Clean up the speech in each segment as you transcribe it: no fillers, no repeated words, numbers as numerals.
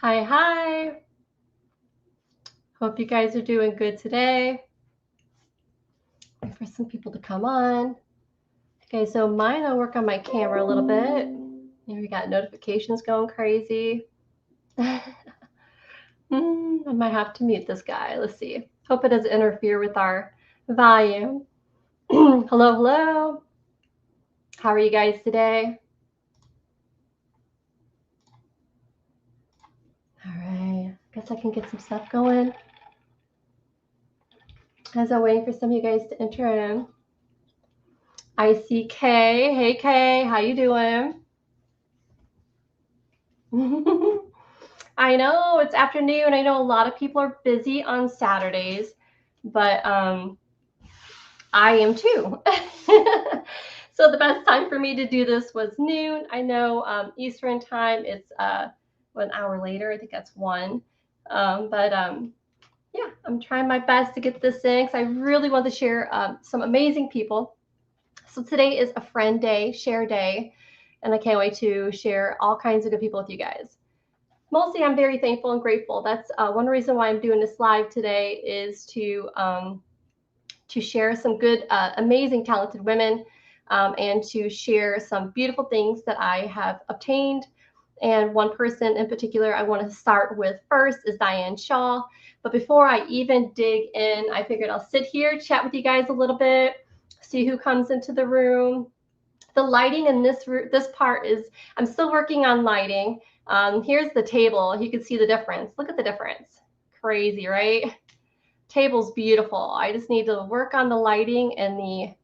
Hi, hi. Hope you guys are doing good today. Wait for some people to come on. Okay, so mine, I'll work on my camera a little bit. Here we got notifications going crazy. I might have to mute this guy. Let's see. Hope it doesn't interfere with our volume. Hello, hello. How are you guys today? All right. Guess I can get some stuff going. As I'm waiting for some of you guys to enter in. I see Kay. Hey, Kay. How you doing? I know it's afternoon. I know a lot of people are busy on Saturdays, but I am too. So the best time for me to do this was noon. I know Eastern time, it's 1 hour later. I think that's 1. Yeah, I'm trying my best to get this in because I really want to share some amazing people. So today is a friend day, share day, and I can't wait to share all kinds of good people with you guys. Mostly I'm very thankful and grateful. That's one reason why I'm doing this live today is to share some good, amazing, talented women and to share some beautiful things that I have obtained. And one person in particular I want to start with first is Diane Shaw. But before I even dig in, I figured I'll sit here, chat with you guys a little bit, see who comes into the room. The lighting in this part is, I'm still working on lighting. Here's the table. You can see the difference. Look at the difference. Crazy, right? Table's beautiful. I just need to work on the lighting and the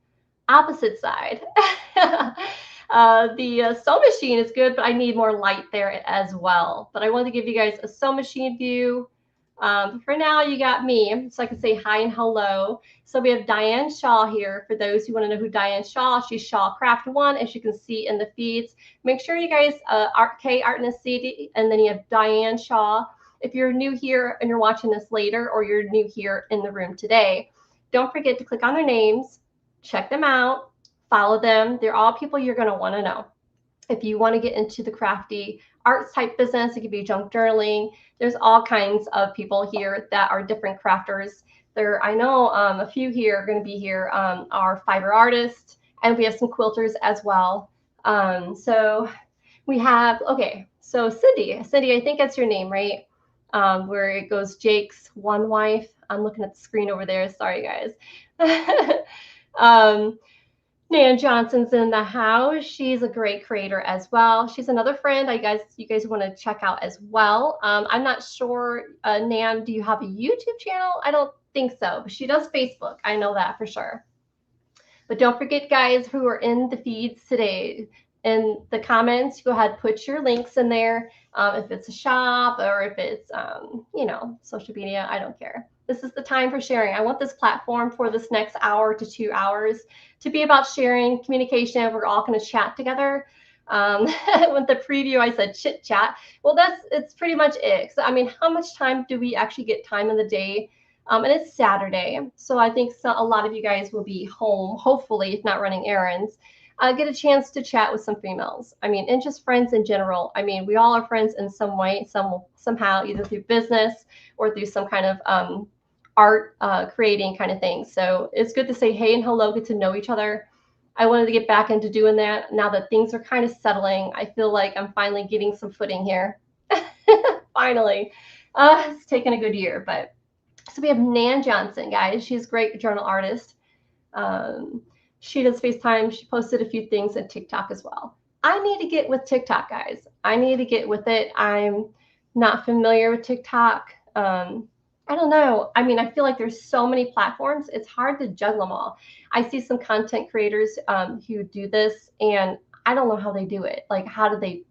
opposite side. The sew machine is good, but I need more light there as well. But I wanted to give you guys a sew machine view. For now, you got me, so I can say hi and hello. So we have Diane Shaw here. For those who want to know who Diane Shaw, she's Shaw Craft One, as you can see in the feeds. Make sure you guys, K Art in a CD, and then you have Diane Shaw. If you're new here and you're watching this later, or you're new here in the room today, don't forget to click on their names, check them out, follow them. They're all people you're going to want to know. If you want to get into the crafty arts type business, it could be junk journaling. There's all kinds of people here that are different crafters. I know a few here are going to be here are fiber artists, and we have some quilters as well. So we have, okay, so Cindy, I think that's your name, right? Where it goes Jake's one wife. I'm looking at the screen over there. Sorry, guys. Nan Johnson's in the house. She's a great creator as well. She's another friend you guys want to check out as well. I'm not sure, Nan, do you have a YouTube channel? I don't think so, but she does Facebook. I know that for sure. But don't forget, guys, who are in the feeds today, in the comments, go ahead, put your links in there. If it's a shop or if it's, social media, I don't care. This is the time for sharing. I want this platform for this next hour to 2 hours to be about sharing, communication. We're all going to chat together. With the preview, I said chit chat. Well, it's pretty much it. So, I mean, how much time do we actually get time in the day? And it's Saturday, so I think a lot of you guys will be home, hopefully, if not running errands. Get a chance to chat with some females. I mean, and just friends in general. I mean, we all are friends in some way, somehow, either through business or through some kind of art creating kind of thing. So it's good to say hey and hello, get to know each other. I wanted to get back into doing that now that things are kind of settling. I feel like I'm finally getting some footing here. Finally. It's taken a good year, but so we have Nan Johnson, guys. She's a great journal artist. She does FaceTime. She posted a few things on TikTok as well. I need to get with TikTok, guys. I need to get with it. I'm not familiar with TikTok. I don't know. I mean, I feel like there's so many platforms. It's hard to juggle them all. I see some content creators who do this, and I don't know how they do it. Like, how do they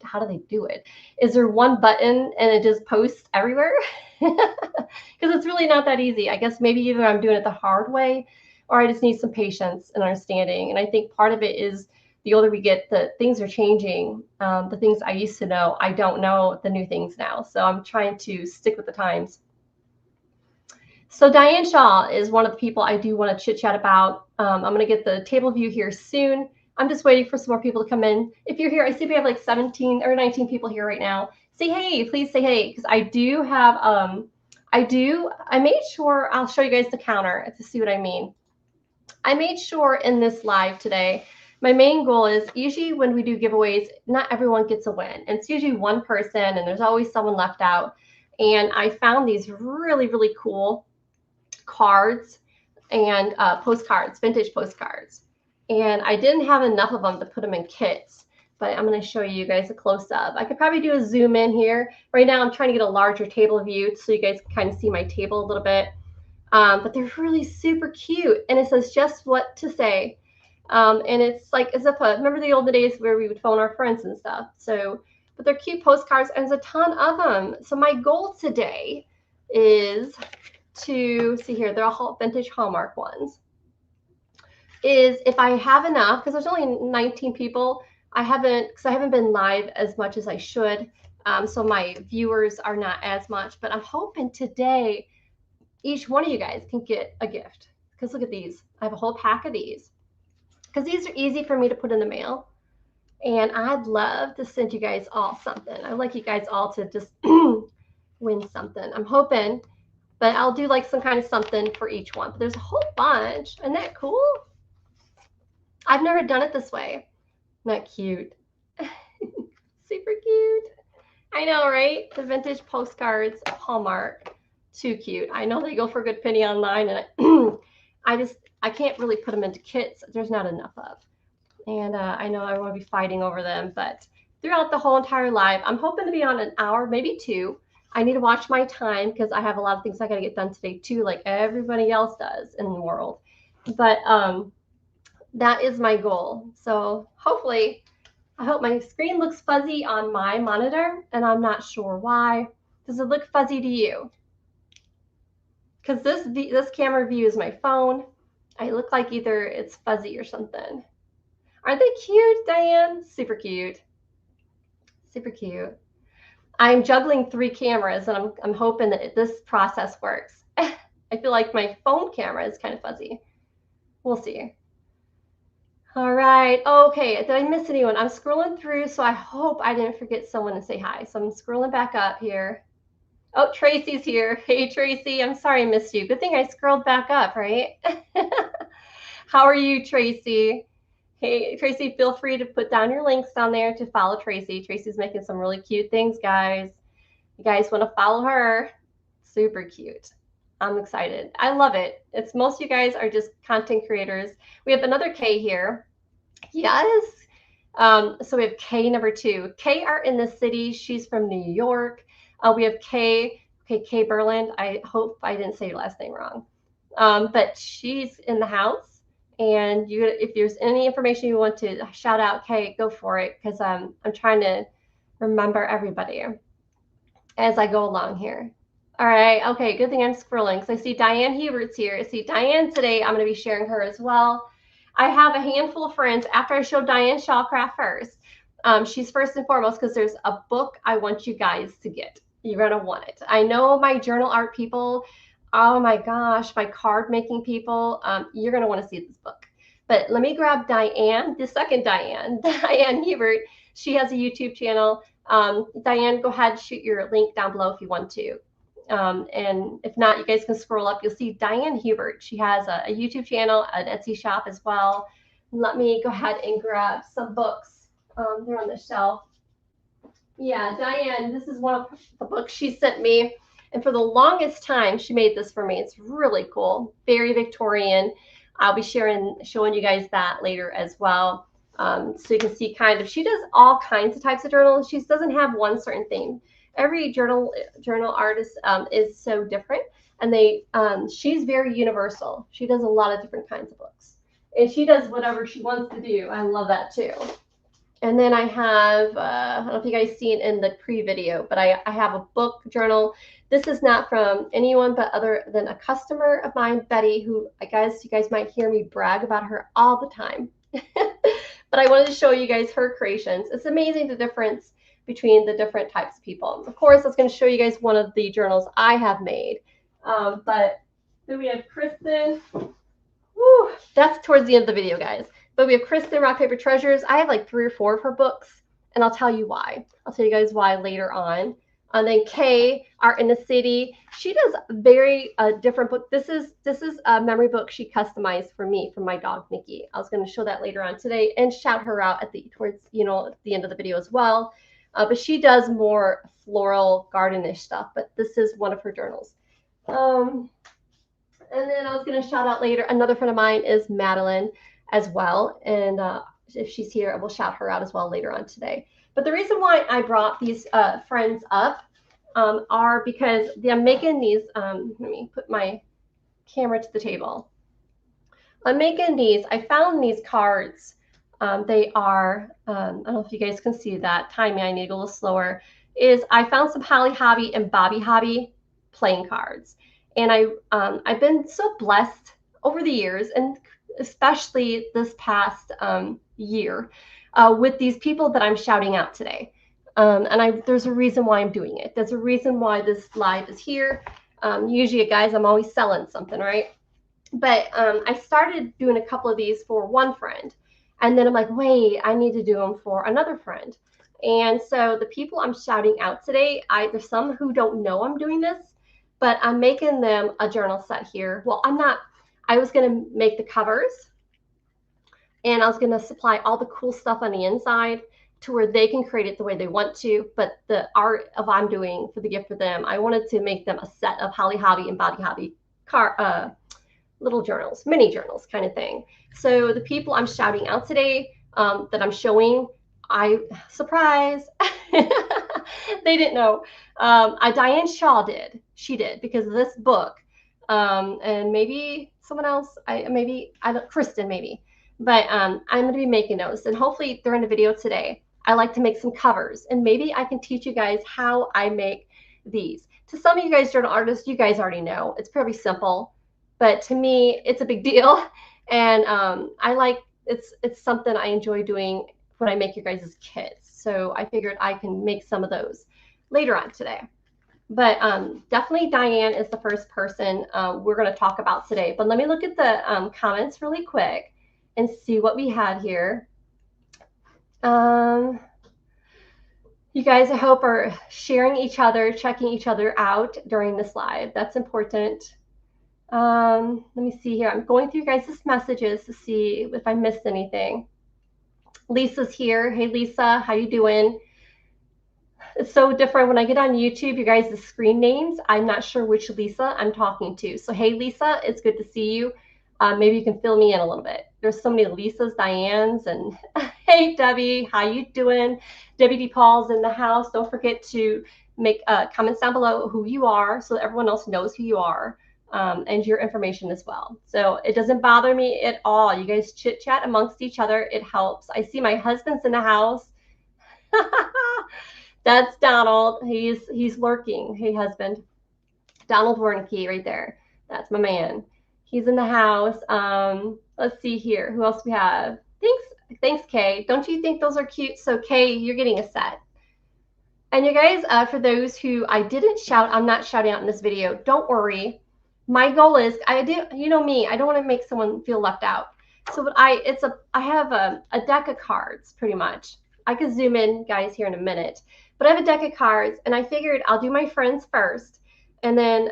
do it? Is there one button and it just posts everywhere? Because it's really not that easy. I guess maybe either I'm doing it the hard way or I just need some patience and understanding. And I think part of it is the older we get, the things are changing. The things I used to know, I don't know the new things now. So I'm trying to stick with the times. So Diane Shaw is one of the people I do want to chit chat about. I'm going to get the table view here soon. I'm just waiting for some more people to come in. If you're here, I see we have like 17 or 19 people here right now. say hey, please say hey, because I do have, I made sure, I'll show you guys the counter to see what I mean. I made sure in this live today, my main goal is usually when we do giveaways, not everyone gets a win. And it's usually one person and there's always someone left out. And I found these really, really cool cards and postcards, vintage postcards. And I didn't have enough of them to put them in kits, but I'm going to show you guys a close-up. I could probably do a zoom in here. Right now I'm trying to get a larger table view so you guys can kind of see my table a little bit. But they're really super cute, and it says just what to say. And it's like as if remember the old days where we would phone our friends and stuff. So, but they're cute postcards, and there's a ton of them. So my goal today is to see here. They're all vintage Hallmark ones. Is if I have enough, because there's only 19 people. I haven't been live as much as I should. So my viewers are not as much, but I'm hoping today each one of you guys can get a gift. Because look at these. I have a whole pack of these. Because these are easy for me to put in the mail. And I'd love to send you guys all something. I'd like you guys all to just win something. I'm hoping. But I'll do like some kind of something for each one. But there's a whole bunch. Isn't that cool? I've never done it this way. Isn't that cute? Super cute. I know, right? The vintage postcards, Hallmark. Too cute. I know they go for a good penny online, and I can't really put them into kits. There's not enough of. And I know I want to be fighting over them, but throughout the whole entire live, I'm hoping to be on an hour, maybe 2. I need to watch my time because I have a lot of things I got to get done today too, like everybody else does in the world. But that is my goal. So hopefully, I hope my screen looks fuzzy on my monitor, and I'm not sure why. Does it look fuzzy to you? Because this camera view is my phone. I look like either it's fuzzy or something. Aren't they cute, Diane? Super cute. Super cute. I'm juggling 3 cameras, and I'm hoping that this process works. I feel like my phone camera is kind of fuzzy. We'll see. All right. Okay. Did I miss anyone? I'm scrolling through, so I hope I didn't forget someone to say hi. So I'm scrolling back up here. Oh, Tracy's here. Hey, Tracy. I'm sorry I missed you. Good thing I scrolled back up, right? How are you, Tracy? Hey, Tracy, feel free to put down your links down there to follow Tracy. Tracy's making some really cute things, guys. You guys want to follow her? Super cute. I'm excited. I love it. It's most of you guys are just content creators. We have another K here. Yes. So we have K number 2. K are in the city. She's from New York. We have Kay Berland. I hope I didn't say your last name wrong. But she's in the house. And if there's any information you want to shout out, Kay, go for it. Because I'm trying to remember everybody as I go along here. All right. Okay. Good thing I'm scrolling. So I see Diane Hubert's here. I see Diane today. I'm going to be sharing her as well. I have a handful of friends. After I show Diane Shaw craft first, she's first and foremost because there's a book I want you guys to get. You're going to want it. I know my journal art people, oh my gosh, my card making people, you're going to want to see this book. But let me grab Diane, the second Diane, Diane Hubert. She has a YouTube channel. Diane, go ahead, shoot your link down below if you want to. And if not, you guys can scroll up. You'll see Diane Hubert. She has a YouTube channel, an Etsy shop as well. Let me go ahead and grab some books. They're on the shelf. Yeah, Diane, this is one of the books she sent me. And for the longest time, she made this for me. It's really cool, very Victorian. I'll be showing you guys that later as well. So you can see kind of, she does all kinds of types of journals. She doesn't have one certain theme. Every journal artist is so different. And she's very universal. She does a lot of different kinds of books. And she does whatever she wants to do. I love that too. And then I have, I don't know if you guys seen in the pre-video, but I have a book journal. This is not from anyone but other than a customer of mine, Betty, who I guess you guys might hear me brag about her all the time. But I wanted to show you guys her creations. It's amazing the difference between the different types of people. Of course, I was going to show you guys one of the journals I have made. But then we have Kristen. Woo, that's towards the end of the video, guys. But we have Kristen, Rock, Paper, Treasures. I have like 3 or 4 of her books. and I'll tell you why. I'll tell you guys why later on. And then Kay, Art in the City. She does very different book. This is a memory book she customized for me, for my dog Nikki. I was going to show that later on today and shout her out at the towards at the end of the video as well. But she does more floral gardenish stuff. But this is one of her journals. And then I was going to shout out later. Another friend of mine is Madeline as well, and if she's here, I will shout her out as well later on today. But the reason why I brought these friends up are because I'm making these, let me put my camera to the table. I'm making these, I found these cards. They are, I don't know if you guys can see that, timing, I need to go a little slower, is I found some Holly Hobby and Bobby Hobby playing cards. And I've been so blessed over the years, and especially this past year, with these people that I'm shouting out today. And there's a reason why I'm doing it. There's a reason why this live is here. Usually, guys, I'm always selling something, right? But I started doing a couple of these for one friend. And then I'm like, wait, I need to do them for another friend. And so the people I'm shouting out today, there's some who don't know I'm doing this, but I'm making them a journal set here. Well, I was going to make the covers, and I was going to supply all the cool stuff on the inside to where they can create it the way they want to. But the art of I'm doing for the gift for them, I wanted to make them a set of Holly Hobby and Bobby Hobby little journals, mini journals kind of thing. So the people I'm shouting out today that I'm showing, surprise, they didn't know. Diane Shaw did. She did, because of this book. And maybe someone else, Kristen maybe. But I'm going to be making those. And hopefully during the video today, I like to make some covers. And maybe I can teach you guys how I make these. To some of you guys journal artists, you guys already know. It's pretty simple. But to me, it's a big deal. And it's something I enjoy doing when I make your guys' kits. So I figured I can make some of those later on today. But definitely Diane is the first person we're going to talk about today. But let me look at the comments really quick and see what we had here. You guys, I hope, are sharing each other, checking each other out during this live. That's important. Let me see here. I'm going through you guys' messages to see if I missed anything. Lisa's here. Hey, Lisa, how you doing? It's so different when I get on YouTube, you guys' screen names, I'm not sure which Lisa I'm talking to. So, hey, Lisa, it's good to see you. Maybe you can fill me in a little bit. There's so many Lisas, Dianes, and hey, Debbie, how you doing? Debbie D. Paul's in the house. Don't forget to make comments down below who you are so that everyone else knows who you are. And your information as well. So it doesn't bother me at all. You guys chit chat amongst each other. It helps. I see my husband's in the house. That's Donald. He's lurking. Hey, husband. Donald Warnke right there. That's my man. He's in the house. Let's see here. Who else we have? Thanks, Kay. Don't you think those are cute? So, Kay, you're getting a set. And you guys, for those who I didn't shout, I'm not shouting out in this video. Don't worry. My goal is, you know me, I don't want to make someone feel left out. So I have a deck of cards, pretty much. I could zoom in, guys, here in a minute. But I have a deck of cards, and I figured I'll do my friends first. And then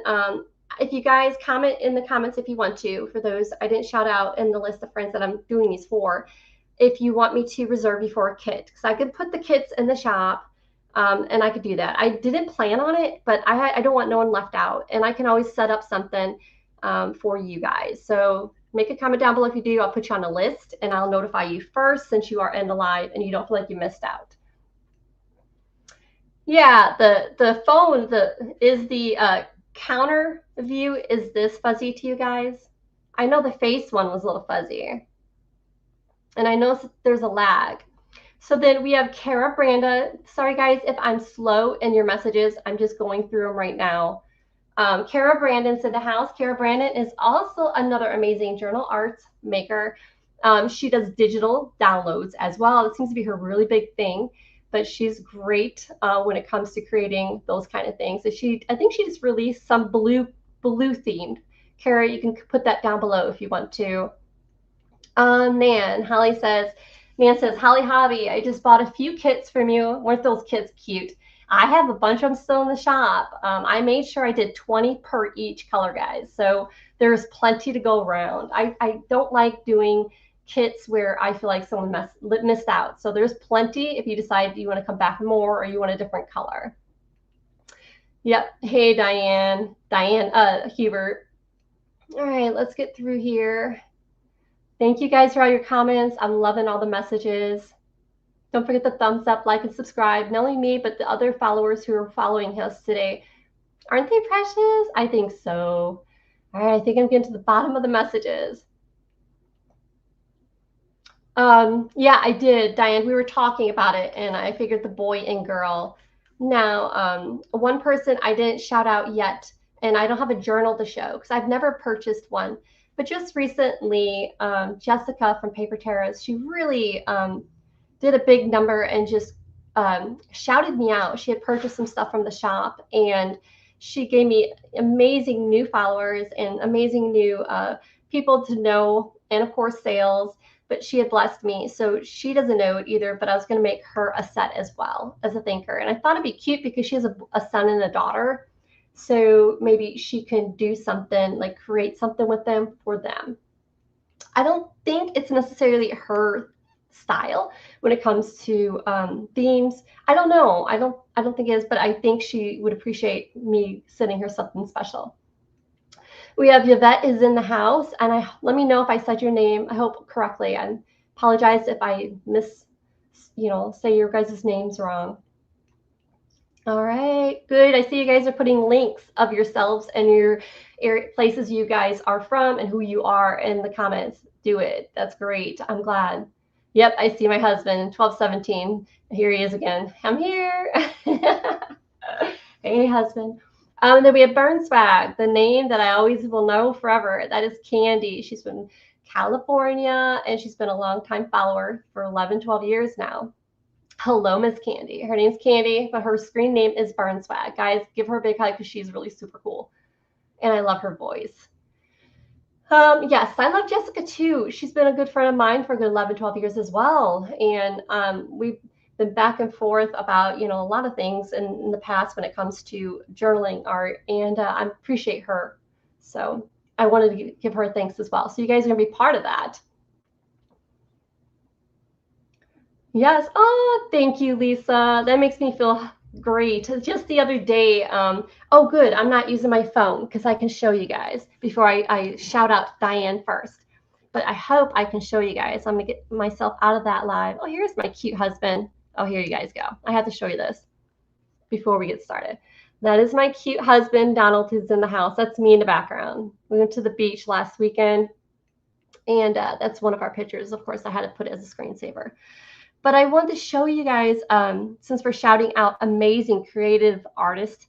if you guys comment in the comments if you want to, for those I didn't shout out in the list of friends that I'm doing these for, if you want me to reserve you for a kit. Because I could put the kits in the shop. And I could do that. I didn't plan on it, but I don't want no one left out. And I can always set up something for you guys. So make a comment down below if you do. I'll put you on a list, and I'll notify you first since you are in the live and you don't feel like you missed out. Yeah, the phone is the counter view. Is this fuzzy to you guys? I know the face one was a little fuzzy. And I know there's a lag. So then we have Kara Branda. Sorry, guys, if I'm slow in your messages. I'm just going through them right now. Kara Brandon's in the house. Kara Brandon is also another amazing journal arts maker. She does digital downloads as well. It seems to be her really big thing, but she's great when it comes to creating those kind of things. So I think she just released some blue themed. Kara, you can put that down below if you want to. Nan, Holly says, Man says, Holly Hobby, I just bought a few kits from you. Weren't those kits cute? I have a bunch of them still in the shop. I made sure I did 20 per each color, guys. So there's plenty to go around. I don't like doing kits where I feel like someone missed out. So there's plenty if you decide you want to come back more or you want a different color. Yep. Hey, Diane Hubert. All right, let's get through here. Thank you guys for all your comments. I'm loving all the messages. Don't forget the thumbs up, like, and subscribe. Not only me, but the other followers who are following us today. Aren't they precious? I think so. All right, I think I'm getting to the bottom of the messages. Yeah, I did, Diane. We were talking about it, and I figured the boy and girl. Now, one person I didn't shout out yet, and I don't have a journal to show because I've never purchased one. But just recently, Jessica from Paper Terrace, she really did a big number and just shouted me out. She had purchased some stuff from the shop, and she gave me amazing new followers and amazing new people to know, and of course sales. But she had blessed me, so she doesn't know it either, but I was going to make her a set as well as a thanker. And I thought it'd be cute because she has a son and a daughter, so maybe she can do something, like create something with them for them. I don't think it's necessarily her style when it comes to themes. I don't know. I don't think it is, but I think she would appreciate me sending her something special. We have Yvette is in the house, and let me know if I said your name. I hope correctly. I apologize if I say your guys' names wrong. All right, good. I see you guys are putting links of yourselves and your places you guys are from and who you are in the comments. Do it. That's great. I'm glad. Yep, I see my husband, 1217. Here he is again. I'm here. Hey, husband. Then we have Burn Swag, the name that I always will know forever. That is Candy. She's from California, and she's been a long-time follower for 11, 12 years now. Hello, Miss Candy. Her name's Candy, but her screen name is Burn Swag. Guys, give her a big hug because she's really super cool. And I love her voice. Yes, I love Jessica too. She's been a good friend of mine for a good 11, 12 years as well. And we've been back and forth about, a lot of things in the past when it comes to journaling art. And I appreciate her. So I wanted to give her thanks as well. So you guys are going to be part of that. Yes. Oh, thank you, Lisa. That makes me feel great. Just the other day, oh, good. I'm not using my phone because I can show you guys before I shout out Diane first. But I hope I can show you guys. I'm going to get myself out of that live. Oh, here's my cute husband. Oh, here you guys go. I have to show you this before we get started. That is my cute husband, Donald, who's in the house. That's me in the background. We went to the beach last weekend, and that's one of our pictures. Of course, I had to put it as a screensaver. But I want to show you guys, since we're shouting out amazing creative artists,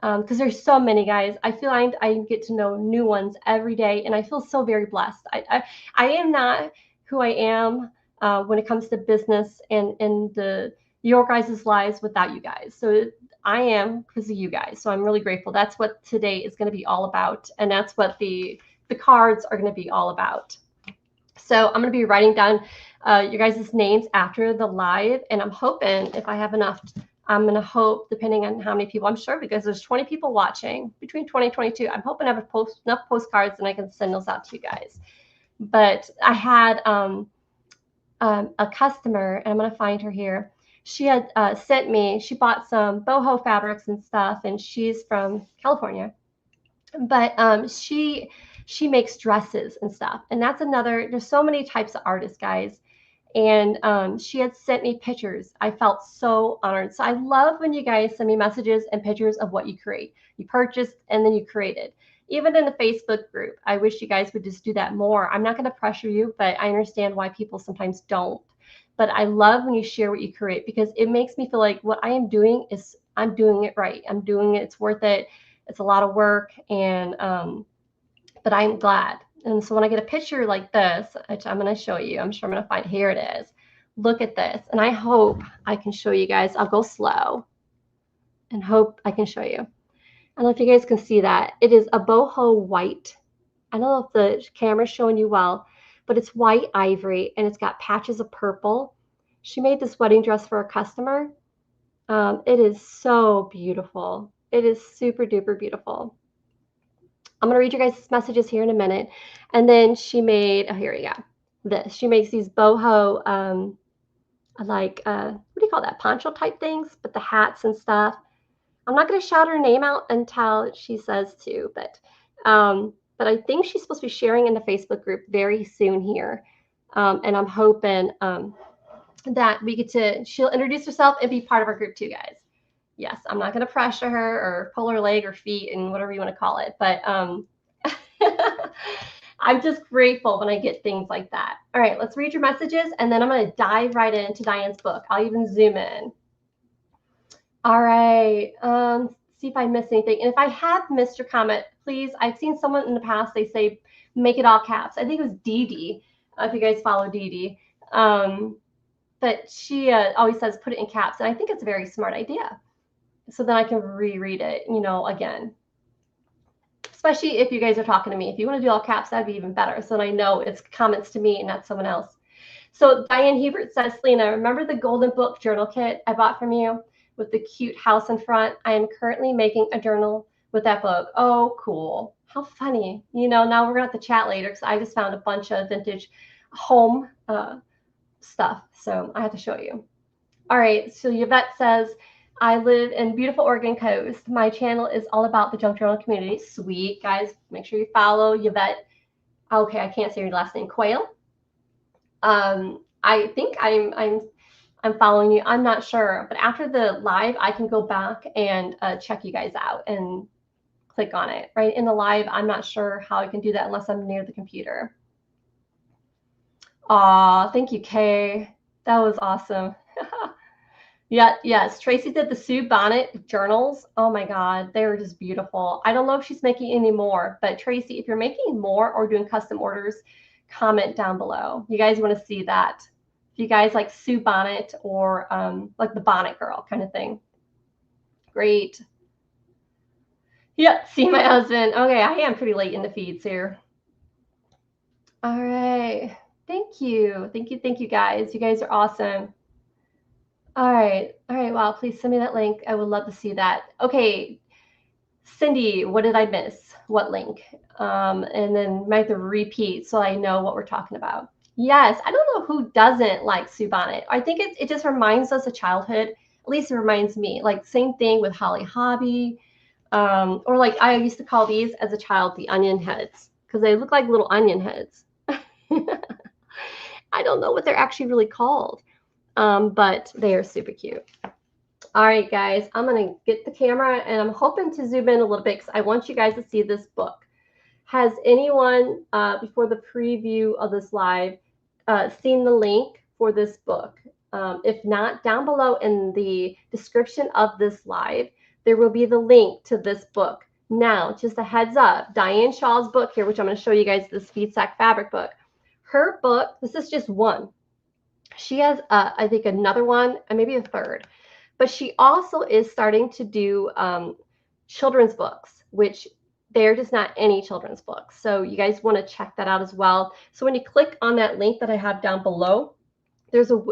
because there's so many, guys. I feel like I get to know new ones every day, and I feel so very blessed. I am not who I am when it comes to business and your guys' lives without you guys. So I am because of you guys. So I'm really grateful. That's what today is going to be all about, and that's what the cards are going to be all about. So I'm going to be writing down your guys' names after the live, and I'm hoping if I have enough, I'm going to hope, depending on how many people, I'm sure because there's 20 people watching, between 20 and 22, I'm hoping I have enough postcards and I can send those out to you guys. But I had a customer, and I'm going to find her here. She had sent me, she bought some boho fabrics and stuff, and she's from California. But she makes dresses and stuff. And that's another, there's so many types of artists, guys. And she had sent me pictures. I felt so honored. So I love when you guys send me messages and pictures of what you create. You purchased and then you created. Even in the Facebook group, I wish you guys would just do that more. I'm not going to pressure you, but I understand why people sometimes don't. But I love when you share what you create because it makes me feel like what I am doing is, I'm doing it right. I'm doing it. It's worth it. It's a lot of work, and but I'm glad. And so when I get a picture like this, which I'm going to show you, I'm sure I'm going to find, here it is. Look at this. And I hope I can show you guys. I'll go slow and hope I can show you. I don't know if you guys can see that. It is a boho white. I don't know if the camera's showing you well, but it's white ivory and it's got patches of purple. She made this wedding dress for a customer. It is so beautiful. It is super duper beautiful. I'm going to read your guys' messages here in a minute. And then she made, oh, here we go. This. She makes these boho, like, what do you call that? Poncho type things, but the hats and stuff. I'm not going to shout her name out until she says to, but I think she's supposed to be sharing in the Facebook group very soon here. And I'm hoping that we get to, she'll introduce herself and be part of our group too, guys. Yes, I'm not going to pressure her or pull her leg or feet and whatever you want to call it, but I'm just grateful when I get things like that. All right, let's read your messages, and then I'm going to dive right into Diane's book. I'll even zoom in. All right, see if I missed anything. And if I have missed your comment, please, I've seen someone in the past, they say, make it all caps. I think it was Dee Dee, if you guys follow Dee Dee. But she always says, put it in caps. And I think it's a very smart idea. So then I can reread it, you know, again. Especially if you guys are talking to me. If you want to do all caps, that'd be even better. So then I know it's comments to me and not someone else. So Diane Hubert says, Selena, remember the golden book journal kit I bought from you with the cute house in front? I am currently making a journal with that book. Oh, cool. How funny. You know, now we're going to have to chat later because I just found a bunch of vintage home stuff. So I have to show you. All right. So Yvette says, I live in beautiful Oregon coast. My channel is all about the junk journal community. Sweet, guys. Make sure you follow Yvette. Okay, I can't say your last name. Quayle. I think I'm following you. I'm not sure, but after the live, I can go back and check you guys out and click on it. Right in the live, I'm not sure how I can do that unless I'm near the computer. Aw, thank you, Kay. That was awesome. Yeah, yes. Tracy did the Sue Bonnet journals. Oh my God, they were just beautiful. I don't know if she's making any more, but Tracy, if you're making more or doing custom orders, comment down below. You guys want to see that. If you guys like Sue Bonnet or like the Bonnet Girl kind of thing. Great. Yeah, see my husband. Okay, I am pretty late in the feeds here. All right. Thank you. Thank you, guys. You guys are awesome. All right. Wow, please send me that link. I would love to see that. Okay, Cindy, what did I miss? What link? And then might have to repeat so I know what we're talking about. Yes, I don't know who doesn't like Sue Bonnet. I think it just reminds us of childhood. At least it reminds me. Like same thing with Holly Hobby, or like I used to call these as a child the onion heads because they look like little onion heads. I don't know what they're actually really called. But they are super cute. All right, guys, I'm going to get the camera and I'm hoping to zoom in a little bit because I want you guys to see this book. Has anyone, before the preview of this live, seen the link for this book? If not, down below in the description of this live, there will be the link to this book. Now, just a heads up, Diane Shaw's book here, which I'm going to show you guys, this Feedsack Fabric book. Her book, this is just one. She has, I think, another one, and maybe a third. But she also is starting to do children's books, which they're just not any children's books. So you guys want to check that out as well. So when you click on that link that I have down below, there's a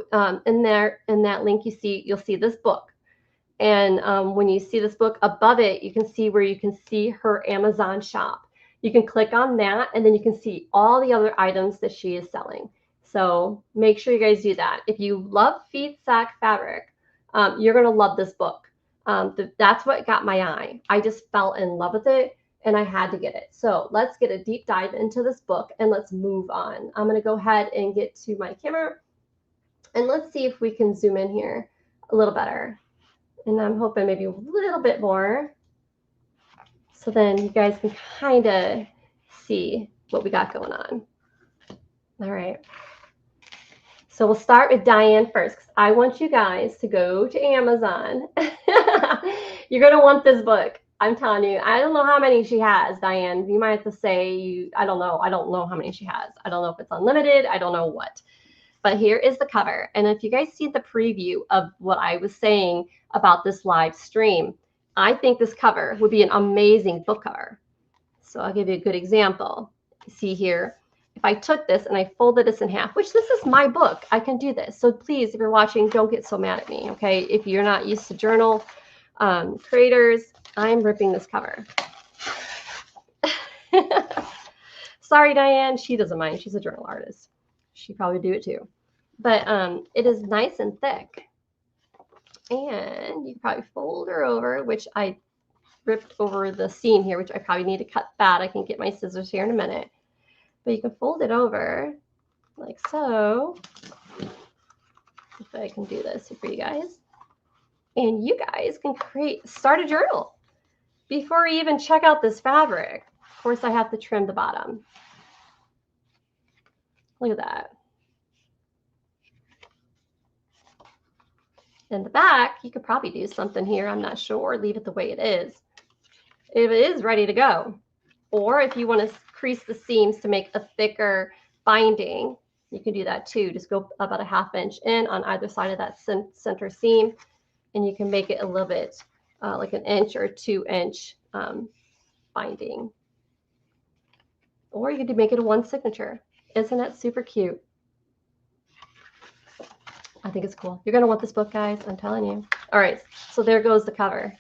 in that link you'll see this book. And when you see this book above it, you can see where you can see her Amazon shop. You can click on that, and then you can see all the other items that she is selling. So make sure you guys do that. If you love Feedsack Fabric, you're going to love this book. That's what got my eye. I just fell in love with it, and I had to get it. So let's get a deep dive into this book, and let's move on. I'm going to go ahead and get to my camera, and let's see if we can zoom in here a little better. And I'm hoping maybe a little bit more, so then you guys can kind of see what we got going on. All right. So we'll start with Diane first, because I want you guys to go to Amazon. You're going to want this book. I'm telling you. I don't know how many she has, Diane. You might have to say, I don't know. I don't know how many she has. I don't know if it's unlimited. I don't know what. But here is the cover. And if you guys see the preview of what I was saying about this live stream, I think this cover would be an amazing book cover. So I'll give you a good example. See here. If if I took this and I folded this in half, which this is my book, I can do this. So please, if you're watching, don't get so mad at me, okay? If you're not used to journal creators, I'm ripping this cover. Sorry, Diane, she doesn't mind. She's a journal artist. She'd probably do it too. But it is nice and thick. And you can probably fold her over, which I ripped over the seam here, which I probably need to cut that. I can get my scissors here in a minute. But you can fold it over like so. If I can do this for you guys. And you guys can start a journal before you even check out this fabric. Of course, I have to trim the bottom. Look at that. In the back, you could probably do something here. I'm not sure. Leave it the way it is. If it is ready to go. Or if you want to crease the seams to make a thicker binding, you can do that too. Just go about a ½ inch in on either side of that center seam, and you can make it a little bit like an inch or 2 inch binding. Or you could make it a one signature. Isn't that super cute? I think it's cool. You're going to want this book, guys. I'm telling you. All right. So there goes the cover.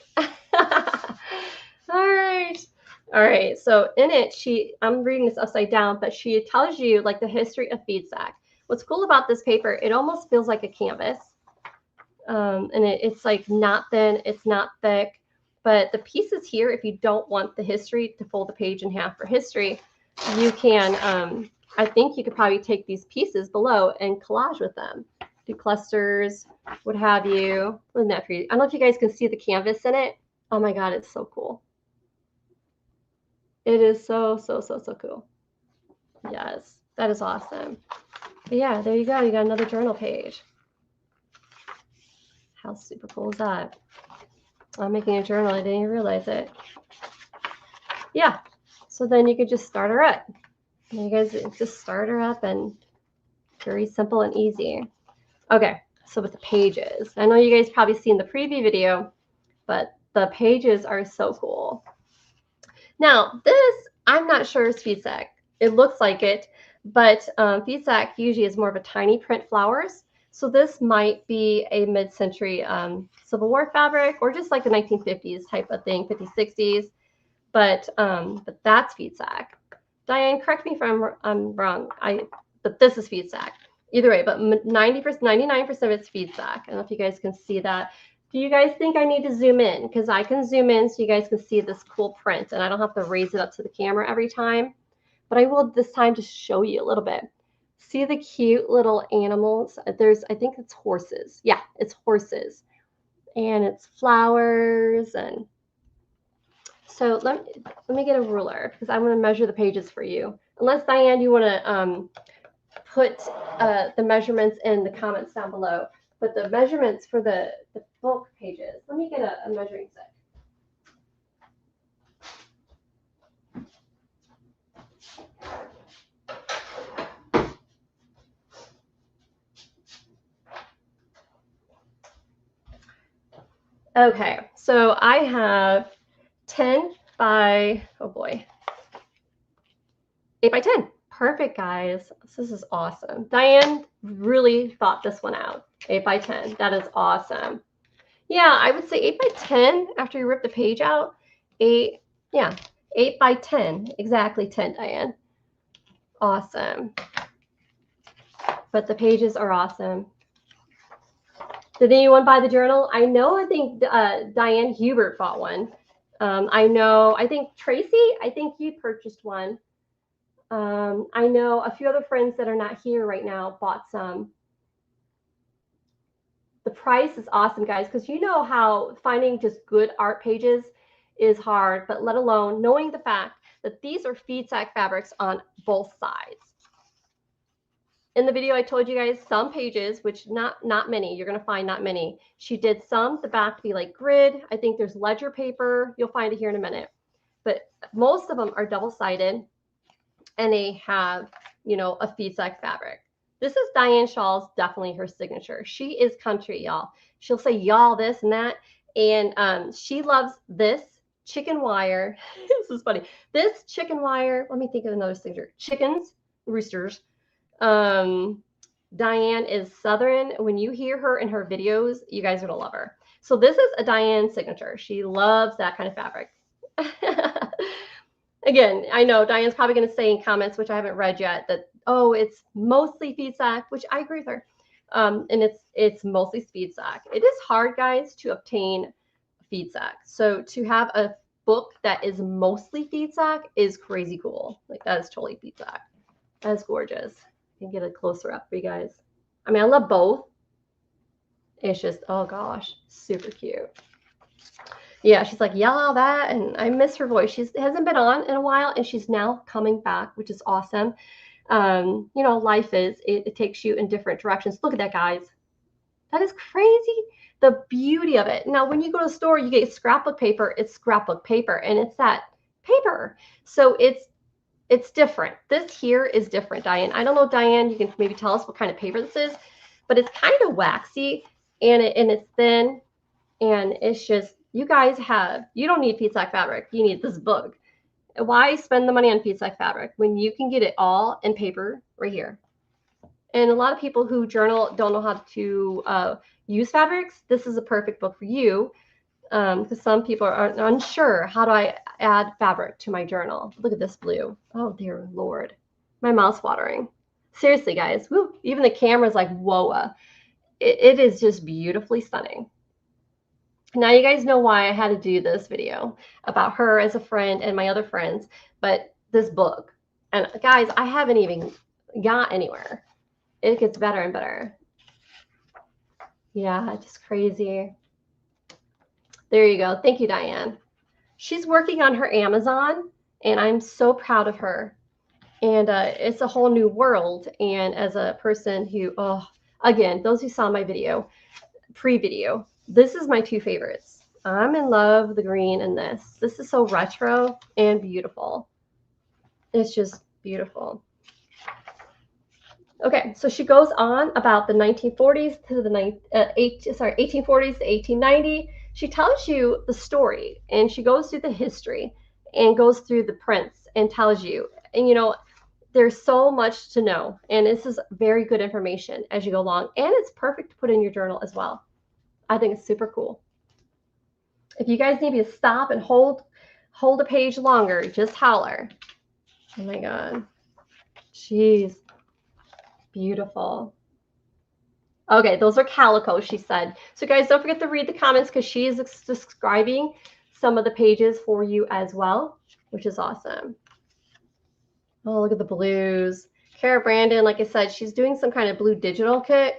All right. So in it, I'm reading this upside down, but she tells you like the history of Feedsack. What's cool about this paper, it almost feels like a canvas. And it's like not thin, it's not thick. But the pieces here, if you don't want the history to fold the page in half for history, you can, I think you could probably take these pieces below and collage with them. Do clusters, what have you. Isn't that pretty? I don't know if you guys can see the canvas in it. Oh my God, it's so cool. It is so, so, so, so cool. Yes, that is awesome. But yeah, there you go. You got another journal page. How super cool is that? I'm making a journal. I didn't even realize it. Yeah. So then you could just start her up. You guys just start her up, and very simple and easy. Okay. So with the pages, I know you guys probably seen the preview video, but the pages are so cool. Now this, I'm not sure is Feedsack. It looks like it, but Feedsack usually is more of a tiny print flowers. So this might be a mid-century Civil War fabric, or just like the 1950s type of thing, 50s, 60s. But that's Feedsack. Diane, correct me if I'm wrong. But this is Feedsack. Either way, but 90%, 99% of it's Feedsack. I don't know if you guys can see that. Do you guys think I need to zoom in? Because I can zoom in so you guys can see this cool print, and I don't have to raise it up to the camera every time. But I will this time just show you a little bit. See the cute little animals? I think it's horses. Yeah, it's horses. And it's flowers. And so let me get a ruler, because I want to measure the pages for you. Unless, Diane, you want to put the measurements in the comments down below. But the measurements for the book pages, let me get a measuring stick. Okay, so I have 10 by, oh boy, 8 by 10. Perfect, guys. This is awesome. Diane really thought this one out. 8 by 10. That is awesome. Yeah, I would say 8 by 10 after you rip the page out. 8 by 10. Exactly 10, Diane. Awesome. But the pages are awesome. Did anyone buy the journal? I think Diane Hubert bought one. I think Tracy, I think you purchased one. I know a few other friends that are not here right now bought some. The price is awesome, guys, because you know how finding just good art pages is hard, but let alone knowing the fact that these are Feedsack fabrics on both sides. In the video, I told you guys some pages, which not many, you're going to find not many. She did some, the back to be like grid. I think there's ledger paper. You'll find it here in a minute. But most of them are double-sided, and they have, you know, a Feedsack fabric. This is Diane Shaw's, definitely her signature. She is country, y'all. She'll say y'all this and that. And she loves this chicken wire. This is funny. This chicken wire, let me think of another signature. Chickens. roosters. Diane is Southern. When you hear her in her videos, you guys are gonna love her. So this is a Diane signature. She loves that kind of fabric. Again, I know Diane's probably gonna say in comments, which I haven't read yet, that, oh, it's mostly Feedsack, which I agree with her. And it's mostly Feedsack. It is hard, guys, to obtain Feedsack. So to have a book that is mostly Feedsack is crazy cool. Like, that is totally Feedsack. That's gorgeous. I can get a closer up for you guys. I mean, I love both. It's just, oh gosh, super cute. Yeah, she's like, yeah, that, and I miss her voice. She hasn't been on in a while, and she's now coming back, which is awesome. You know, life is, it takes you in different directions. Look at that, guys. That is crazy. The beauty of it. Now, when you go to the store, you get scrapbook paper. It's scrapbook paper, and it's that paper. So it's different. This here is different, Diane. I don't know, Diane, you can maybe tell us what kind of paper this is, but it's kind of waxy, and it's thin, and it's just, you guys you don't need Feedsack fabric. You need this book. Why spend the money on Feedsack fabric when you can get it all in paper right here? And a lot of people who journal don't know how to use fabrics. This is a perfect book for you, because some people are unsure, how do I add fabric to my journal? Look at this blue. Oh dear Lord, my mouth's watering. Seriously, guys, woo, even the camera's like, whoa. It is just beautifully stunning. Now you guys know why I had to do this video about her as a friend and my other friends, but this book, and guys, I haven't even got anywhere. It gets better and better. Yeah, just crazy. There you go. Thank you, Diane. She's working on her Amazon, and I'm so proud of her. And it's a whole new world. And as a person who, oh, again, those who saw my video, pre-video, this is my two favorites. I'm in love with the green in this. This is so retro and beautiful. It's just beautiful. Okay, so she goes on about the 1940s to the 1840s to 1890. She tells you the story, and she goes through the history and goes through the prints and tells you. And you know, there's so much to know, and this is very good information as you go along, and it's perfect to put in your journal as well. I think it's super cool. If you guys need me to stop and hold a page longer, just holler. Oh my God. Jeez. Beautiful. Okay, those are calico, she said. So guys, don't forget to read the comments, because she is describing some of the pages for you as well, which is awesome. Oh, look at the blues. Kara Brandon, like I said, she's doing some kind of blue digital kit.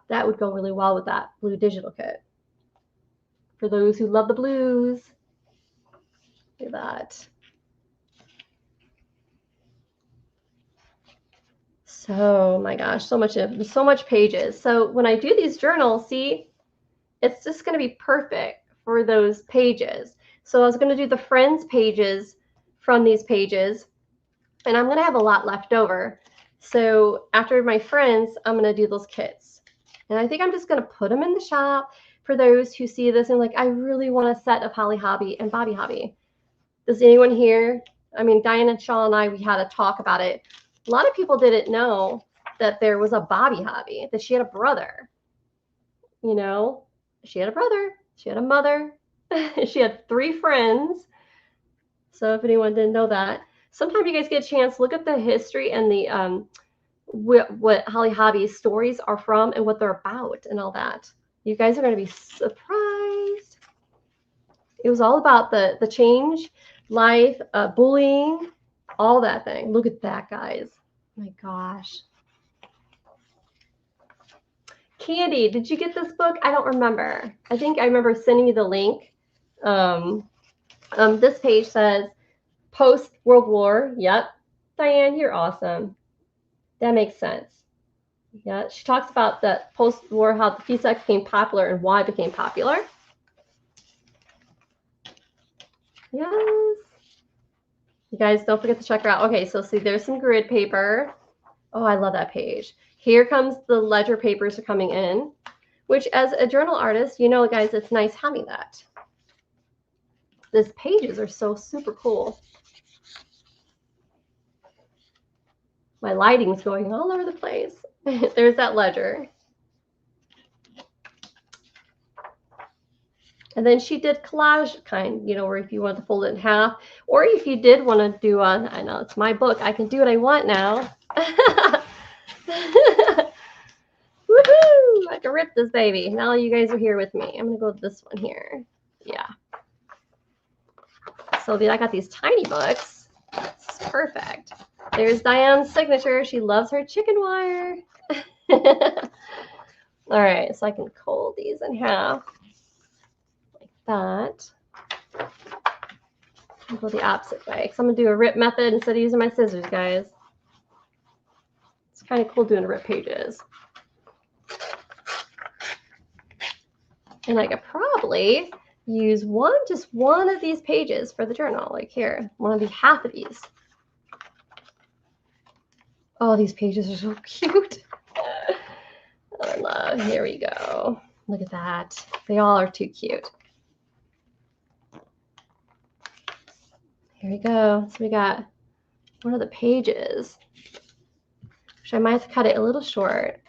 That would go really well with that blue digital kit. For those who love the blues. Look at that. So, my gosh, so much pages. So when I do these journals, see, it's just going to be perfect for those pages. So I was going to do the friends pages from these pages, and I'm going to have a lot left over. So after my friends, I'm going to do those kits. And I think I'm just going to put them in the shop for those who see this and like, I really want a set of Holly Hobby and Bobby Hobby. Does anyone here? I mean, Diane and Shaw and I, we had a talk about it. A lot of people didn't know that there was a Bobby Hobby, that she had a brother. You know, she had a brother, she had a mother, she had 3 friends. So if anyone didn't know that, sometime you guys get a chance, look at the history and the what Holly Hobby's stories are from and what they're about and all that. You guys are going to be surprised. It was all about the change, life, bullying, all that thing. Look at that, guys. Oh my gosh. Candy, did you get this book? I don't remember. I think I remember sending you the link. This page says post-World War. Yep. Diane, you're awesome. That makes sense. Yeah, she talks about the post-war, how the Feedsack became popular and why it became popular. Yes. You guys don't forget to check her out. Okay, so see, there's some grid paper. Oh, I love that page. Here comes the ledger papers are coming in, which as a journal artist, you know, guys, it's nice having that. These pages are so super cool. My lighting's going all over the place. There's that ledger. And then she did collage kind, you know, where if you want to fold it in half, or if you did want to do a, I know it's my book, I can do what I want now. Woohoo! I can rip this baby. Now you guys are here with me. I'm gonna go with this one here. Yeah. So I got these tiny books. It's perfect. There's Diane's signature. She loves her chicken wire. All right, so I can fold these in half like that. I'll go the opposite way because I'm gonna do a rip method instead of using my scissors, guys. It's kind of cool doing rip pages. And I could probably use just one of these pages for the journal, like here, one of the half of these. Oh, these pages are so cute. I love, here we go. Look at that. They all are too cute. Here we go. So we got one of the pages, which I might have to cut it a little short.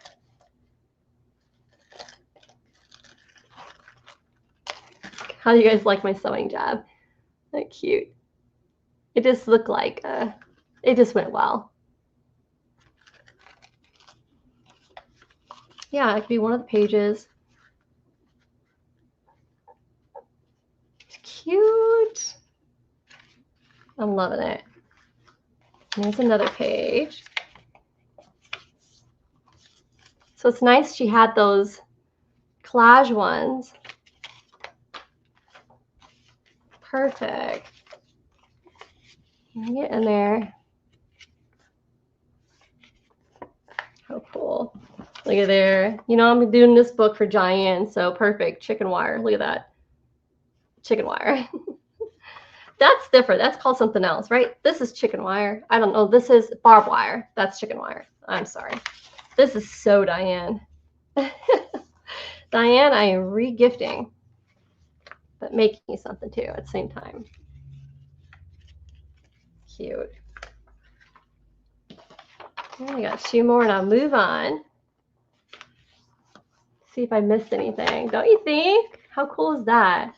How do you guys like my sewing job? Isn't that cute? It just looked like, it just went well. Yeah, it could be one of the pages. It's cute. I'm loving it. Here's another page. So it's nice she had those collage ones. Perfect. Get in there. How cool. Look at there. You know, I'm doing this book for Diane, so perfect. Chicken wire. Look at that. Chicken wire. That's different. That's called something else, right? This is chicken wire. I don't know. This is barbed wire. That's chicken wire. I'm sorry. This is so Diane. Diane, I am re-gifting, but making something too at the same time. Cute. I got 2 more and I'll move on. See if I missed anything. Don't you think? How cool is that?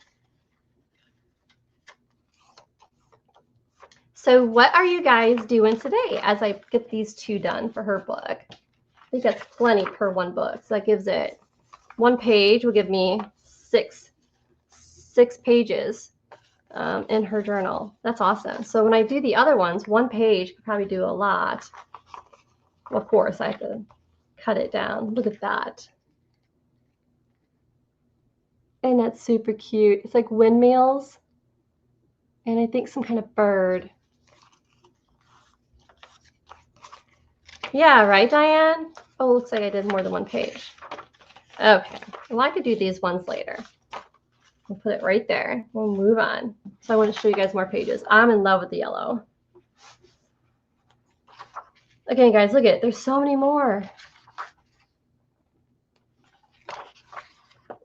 So what are you guys doing today as I get these 2 done for her book? I think that's plenty per one book. So that gives it 1 page will give me six pages in her journal. That's awesome. So when I do the other ones, 1 page could probably do a lot. Well, of course, I have to cut it down. Look at that. And that's super cute. It's like windmills and I think some kind of bird. Yeah, right, Diane? Oh, looks like I did more than 1 page. Okay, well, I could do these ones later. We'll put it right there. We'll move on. So I want to show you guys more pages. I'm in love with the yellow. Okay, guys, look at it. There's so many more.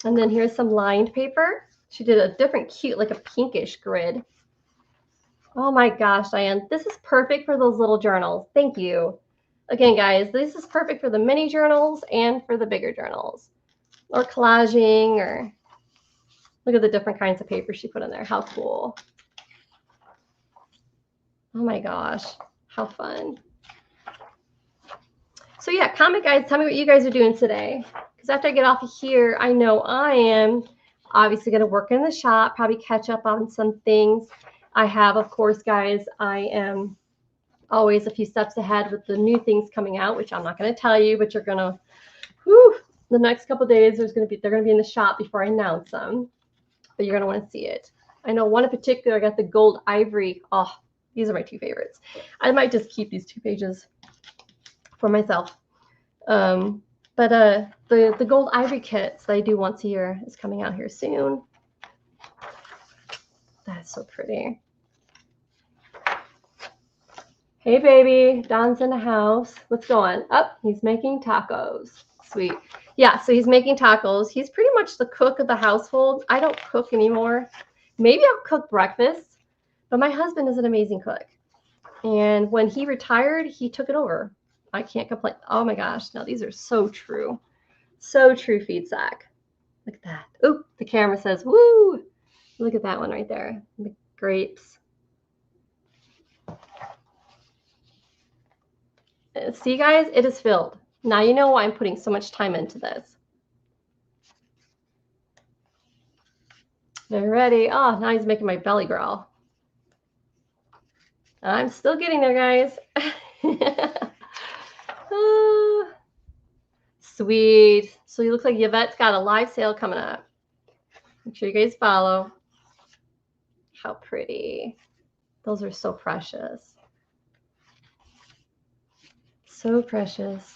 And then here's some lined paper. She did a different cute, like a pinkish grid. Oh my gosh, Diane, this is perfect for those little journals. Thank you. Again, guys, this is perfect for the mini journals and for the bigger journals. Or collaging, or look at the different kinds of paper she put in there. How cool. Oh my gosh, how fun. So yeah, comment, guys. Tell me what you guys are doing today. Because after I get off of here, I know I am obviously going to work in the shop, probably catch up on some things. I have, of course, guys, I am always a few steps ahead with the new things coming out, which I'm not going to tell you, but you're going to, the next couple of days, they're going to be in the shop before I announce them. But you're going to want to see it. I know one in particular, I got the gold ivory. Oh, these are my 2 favorites. I might just keep these 2 pages for myself. But the gold ivory kits that I do once a year is coming out here soon. That's so pretty. Hey, baby. Don's in the house. What's going? Oh, he's making tacos. Sweet. Yeah, so he's making tacos. He's pretty much the cook of the household. I don't cook anymore. Maybe I'll cook breakfast, but my husband is an amazing cook. And when he retired, he took it over. I can't complain. Oh my gosh, now these are so true. So true, Feedsack. Look at that. Oh, the camera says, woo! Look at that one right there. The grapes. See, guys, it is filled. Now you know why I'm putting so much time into this. They're ready. Oh, now he's making my belly growl. I'm still getting there, guys. Sweet. So it looks like Yvette's got a live sale coming up. Make sure you guys follow. How pretty. Those are so precious. So precious.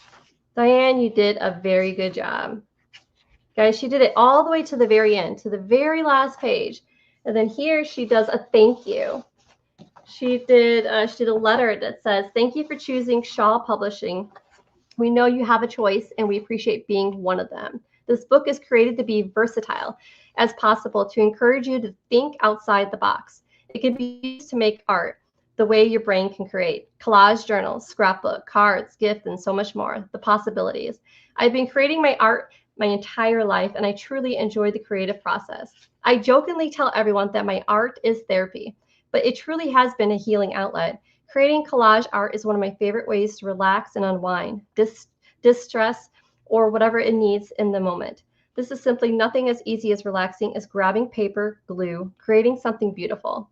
Diane, you did a very good job. Guys, she did it all the way to the very end, to the very last page. And then here she does a thank you. She did a letter that says, thank you for choosing Shaw Publishing. We know you have a choice and we appreciate being one of them. This book is created to be versatile as possible to encourage you to think outside the box. It can be used to make art the way your brain can create. Collage journals, scrapbook, cards, gifts, and so much more. The possibilities. I've been creating my art my entire life and I truly enjoy the creative process. I jokingly tell everyone that my art is therapy, but it truly has been a healing outlet. Creating collage art is one of my favorite ways to relax and unwind, distress, or whatever it needs in the moment. This is simply nothing as easy as relaxing as grabbing paper, glue, creating something beautiful.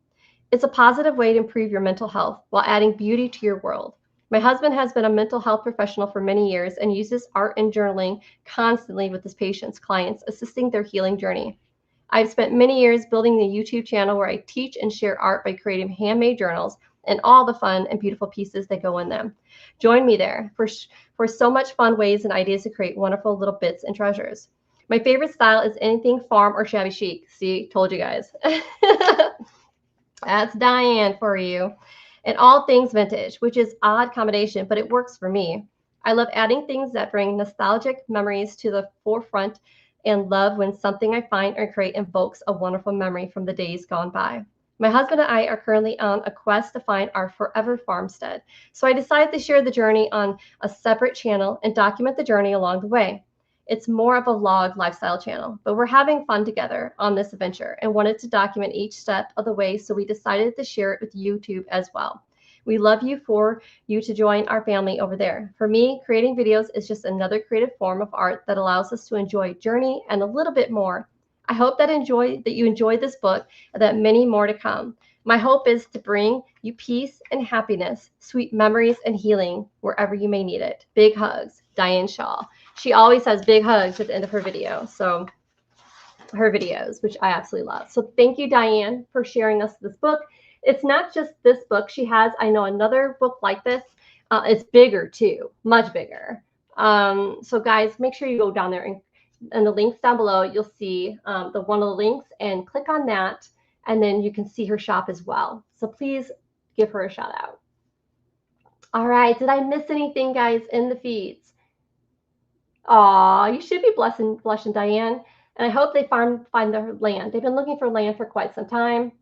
It's a positive way to improve your mental health while adding beauty to your world. My husband has been a mental health professional for many years and uses art and journaling constantly with his patients, clients, assisting their healing journey. I've spent many years building the YouTube channel where I teach and share art by creating handmade journals and all the fun and beautiful pieces that go in them. Join me there for so much fun ways and ideas to create wonderful little bits and treasures. My favorite style is anything farm or shabby chic. See, told you guys. That's Diane for you. And all things vintage, which is odd combination, but it works for me. I love adding things that bring nostalgic memories to the forefront and love when something I find or create invokes a wonderful memory from the days gone by. My husband and I are currently on a quest to find our forever farmstead. So I decided to share the journey on a separate channel and document the journey along the way. It's more of a log lifestyle channel, but we're having fun together on this adventure and wanted to document each step of the way, so we decided to share it with YouTube as well. We love you for you to join our family over there. For me, creating videos is just another creative form of art that allows us to enjoy journey and a little bit more. I hope that you enjoy this book and that many more to come. My hope is to bring you peace and happiness, sweet memories and healing wherever you may need it. Big hugs, Diane Shaw. She always has big hugs at the end of her video. So her videos, which I absolutely love. So thank you, Diane, for sharing us this book. It's not just this book. She has, I know, another book like this. It's bigger too, much bigger. So guys, make sure you go down there and the links down below, you'll see one of the links and click on that. And then you can see her shop as well. So please give her a shout out. All right. Did I miss anything, guys, in the feeds? Aw, you should be blushing, Diane. And I hope they find their land. They've been looking for land for quite some time.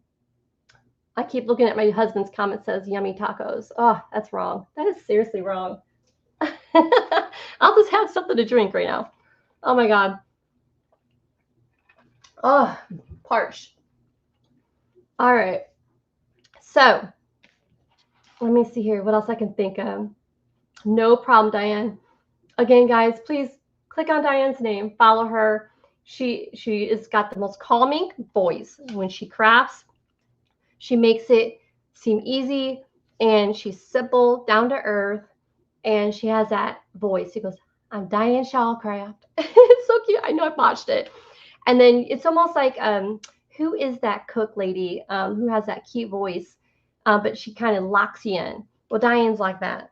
I keep looking at my husband's comment, says yummy tacos. Oh, that's wrong. That is seriously wrong. I'll just have something to drink right now. Oh my God. Oh, parched. All right. So let me see here what else I can think of. No problem, Diane. Again, guys, please click on Diane's name, follow her. She has got the most calming voice when she crafts. She makes it seem easy, and she's simple, down to earth, and she has that voice. She goes, I'm Diane Shaw Craft. It's so cute. I know I botched it. And then it's almost like, who is that cook lady who has that cute voice, but she kind of locks you in? Well, Diane's like that.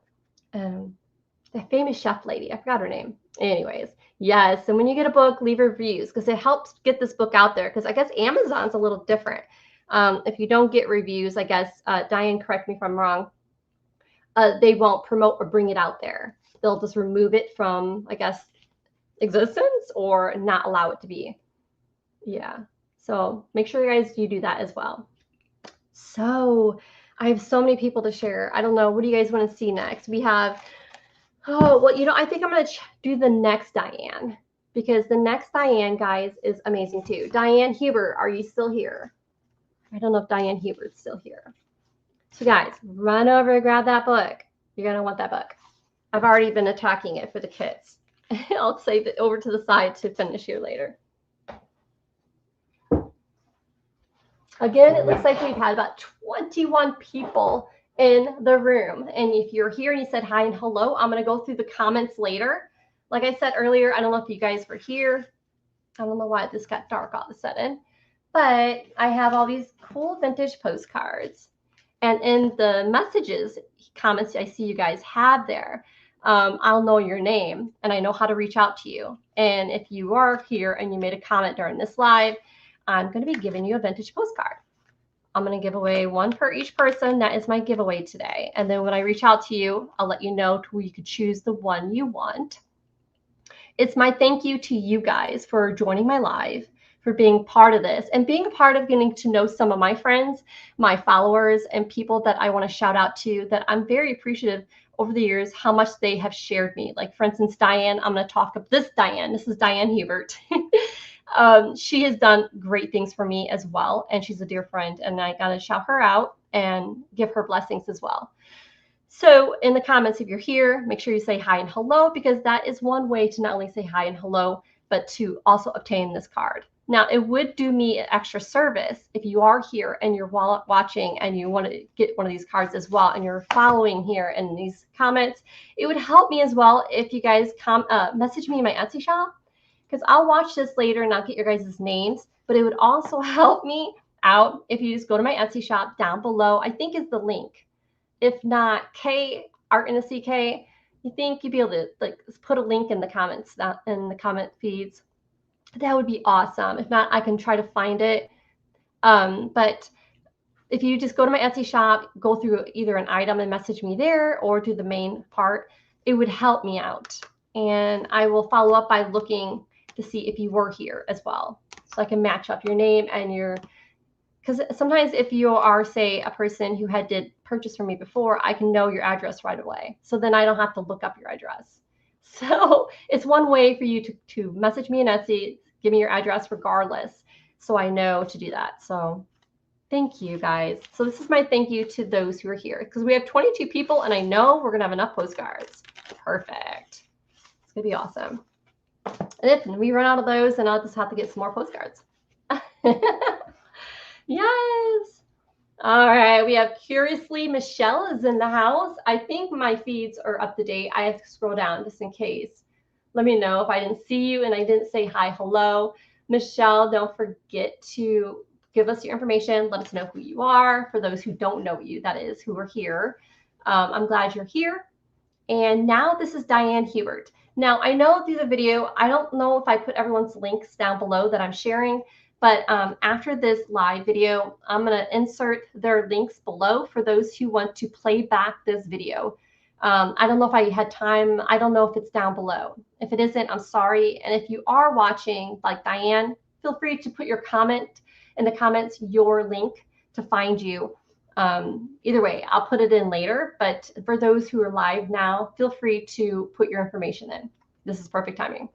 The famous chef lady. I forgot her name. Anyways, yes. And when you get a book, leave reviews because it helps get this book out there. Because I guess Amazon's a little different. If you don't get reviews, I guess, Diane, correct me if I'm wrong, they won't promote or bring it out there. They'll just remove it from, I guess, existence or not allow it to be. Yeah. So make sure you guys do that as well. So I have so many people to share. I don't know. What do you guys want to see next? We have Oh, well, you know, I think I'm going to do the next Diane because the next Diane, guys, is amazing too. Diane Hubert, are you still here? I don't know if Diane Hubert's still here. So guys, run over and grab that book. You're going to want that book. I've already been attacking it for the kids. I'll save it over to the side to finish here later. Again, it looks like we've had about 21 people in the room. And if you're here and you said hi and hello, I'm going to go through the comments later. Like I said earlier, I don't know if you guys were here. I don't know why this got dark all of a sudden. But I have all these cool vintage postcards. And in the messages, comments I see you guys have there, I'll know your name and I know how to reach out to you. And if you are here and you made a comment during this live, I'm going to be giving you a vintage postcard. I'm going to give away one per each person. That is my giveaway today. And then when I reach out to you, I'll let you know who you could choose the one you want. It's my thank you to you guys for joining my live, for being part of this and being a part of getting to know some of my friends, my followers, and people that I want to shout out to that I'm very appreciative over the years how much they have shared me. Like, for instance, Diane, I'm going to talk of this Diane. This is Diane Hubert. She has done great things for me as well, and she's a dear friend, and I got to shout her out and give her blessings as well. So in the comments, if you're here, make sure you say hi and hello, because that is one way to not only say hi and hello, but to also obtain this card. Now, it would do me an extra service if you are here and you're watching and you want to get one of these cards as well, and you're following here in these comments. It would help me as well if you guys message me in my Etsy shop, because I'll watch this later and I'll get your guys' names. But it would also help me out if you just go to my Etsy shop down below. I think is the link. If not, K Art in a CK, you think you'd be able to like put a link in the comments, in the comment feeds? That would be awesome. If not, I can try to find it. But if you just go to my Etsy shop, go through either an item and message me there, or do the main part, it would help me out. And I will follow up by looking to see if you were here as well, so I can match up your name and your. Because sometimes if you are, say, a person who did purchase from me before, I can know your address right away. So then I don't have to look up your address. So it's one way for you to message me in Etsy, give me your address regardless, so I know to do that. So thank you, guys. So this is my thank you to those who are here, because we have 22 people, and I know we're going to have enough postcards. Perfect. It's going to be awesome. And if we run out of those, then I'll just have to get some more postcards. Yes. All right. We have Curiously Michelle is in the house. I think my feeds are up to date. I have to scroll down just in case. Let me know if I didn't see you and I didn't say hi, hello. Michelle, don't forget to give us your information. Let us know who you are. For those who don't know you, that is, who are here. I'm glad you're here. And now this is Diane Hubert. Now, I know through the video, I don't know if I put everyone's links down below that I'm sharing, but after this live video, I'm going to insert their links below for those who want to play back this video. I don't know if I had time. I don't know if it's down below. If it isn't, I'm sorry. And if you are watching, like Diane, feel free to put your comment in the comments, your link to find you. Either way, I'll put it in later. But for those who are live now, feel free to put your information in. This is perfect timing.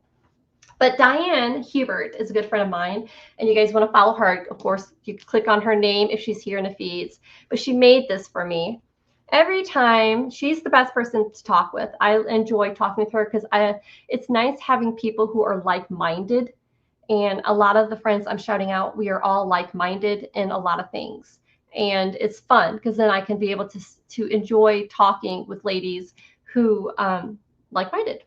But Diane Hubert is a good friend of mine, and you guys want to follow her. Of course, you click on her name if she's here in the feeds. But she made this for me. Every time, she's the best person to talk with. I enjoy talking with her because it's nice having people who are like-minded. And a lot of the friends I'm shouting out, we are all like-minded in a lot of things. And it's fun because then I can be able to enjoy talking with ladies who like-minded.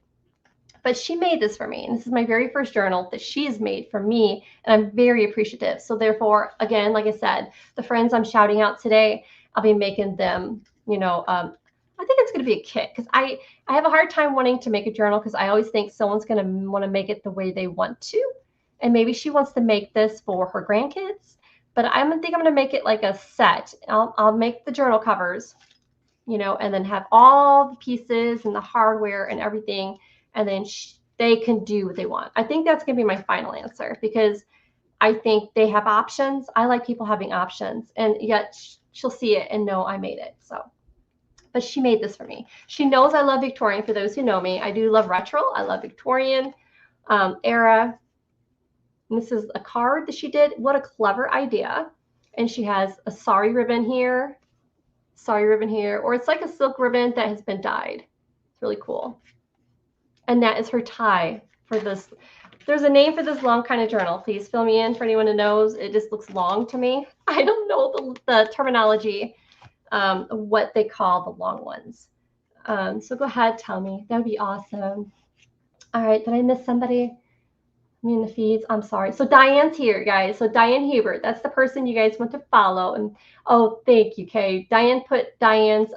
But she made this for me, and this is my very first journal that she has made for me, and I'm very appreciative. So therefore, again, like I said, the friends I'm shouting out today, I'll be making them, you know, I think it's going to be a kit, because I have a hard time wanting to make a journal because I always think someone's going to want to make it the way they want to, and maybe she wants to make this for her grandkids, but I think I'm going to make it like a set. I'll make the journal covers, you know, and then have all the pieces and the hardware and everything, and then they can do what they want. I think that's going to be my final answer, because I think they have options. I like people having options, and yet she'll see it and know I made it. So, but she made this for me. She knows I love Victorian. For those who know me, I do love retro. I love Victorian era. And this is a card that she did. What a clever idea. And she has a sari ribbon here, or it's like a silk ribbon that has been dyed. It's really cool. And that is her tie for this. There's a name for this long kind of journal. Please fill me in for anyone who knows. It just looks long to me. I don't know the terminology, what they call the long ones. So go ahead, tell me. That would be awesome. All right, did I miss somebody? Me in the feeds. I'm sorry. So Diane's here, guys. So Diane Hubert, that's the person you guys want to follow. And oh, thank you, Kay. Diane put Diane's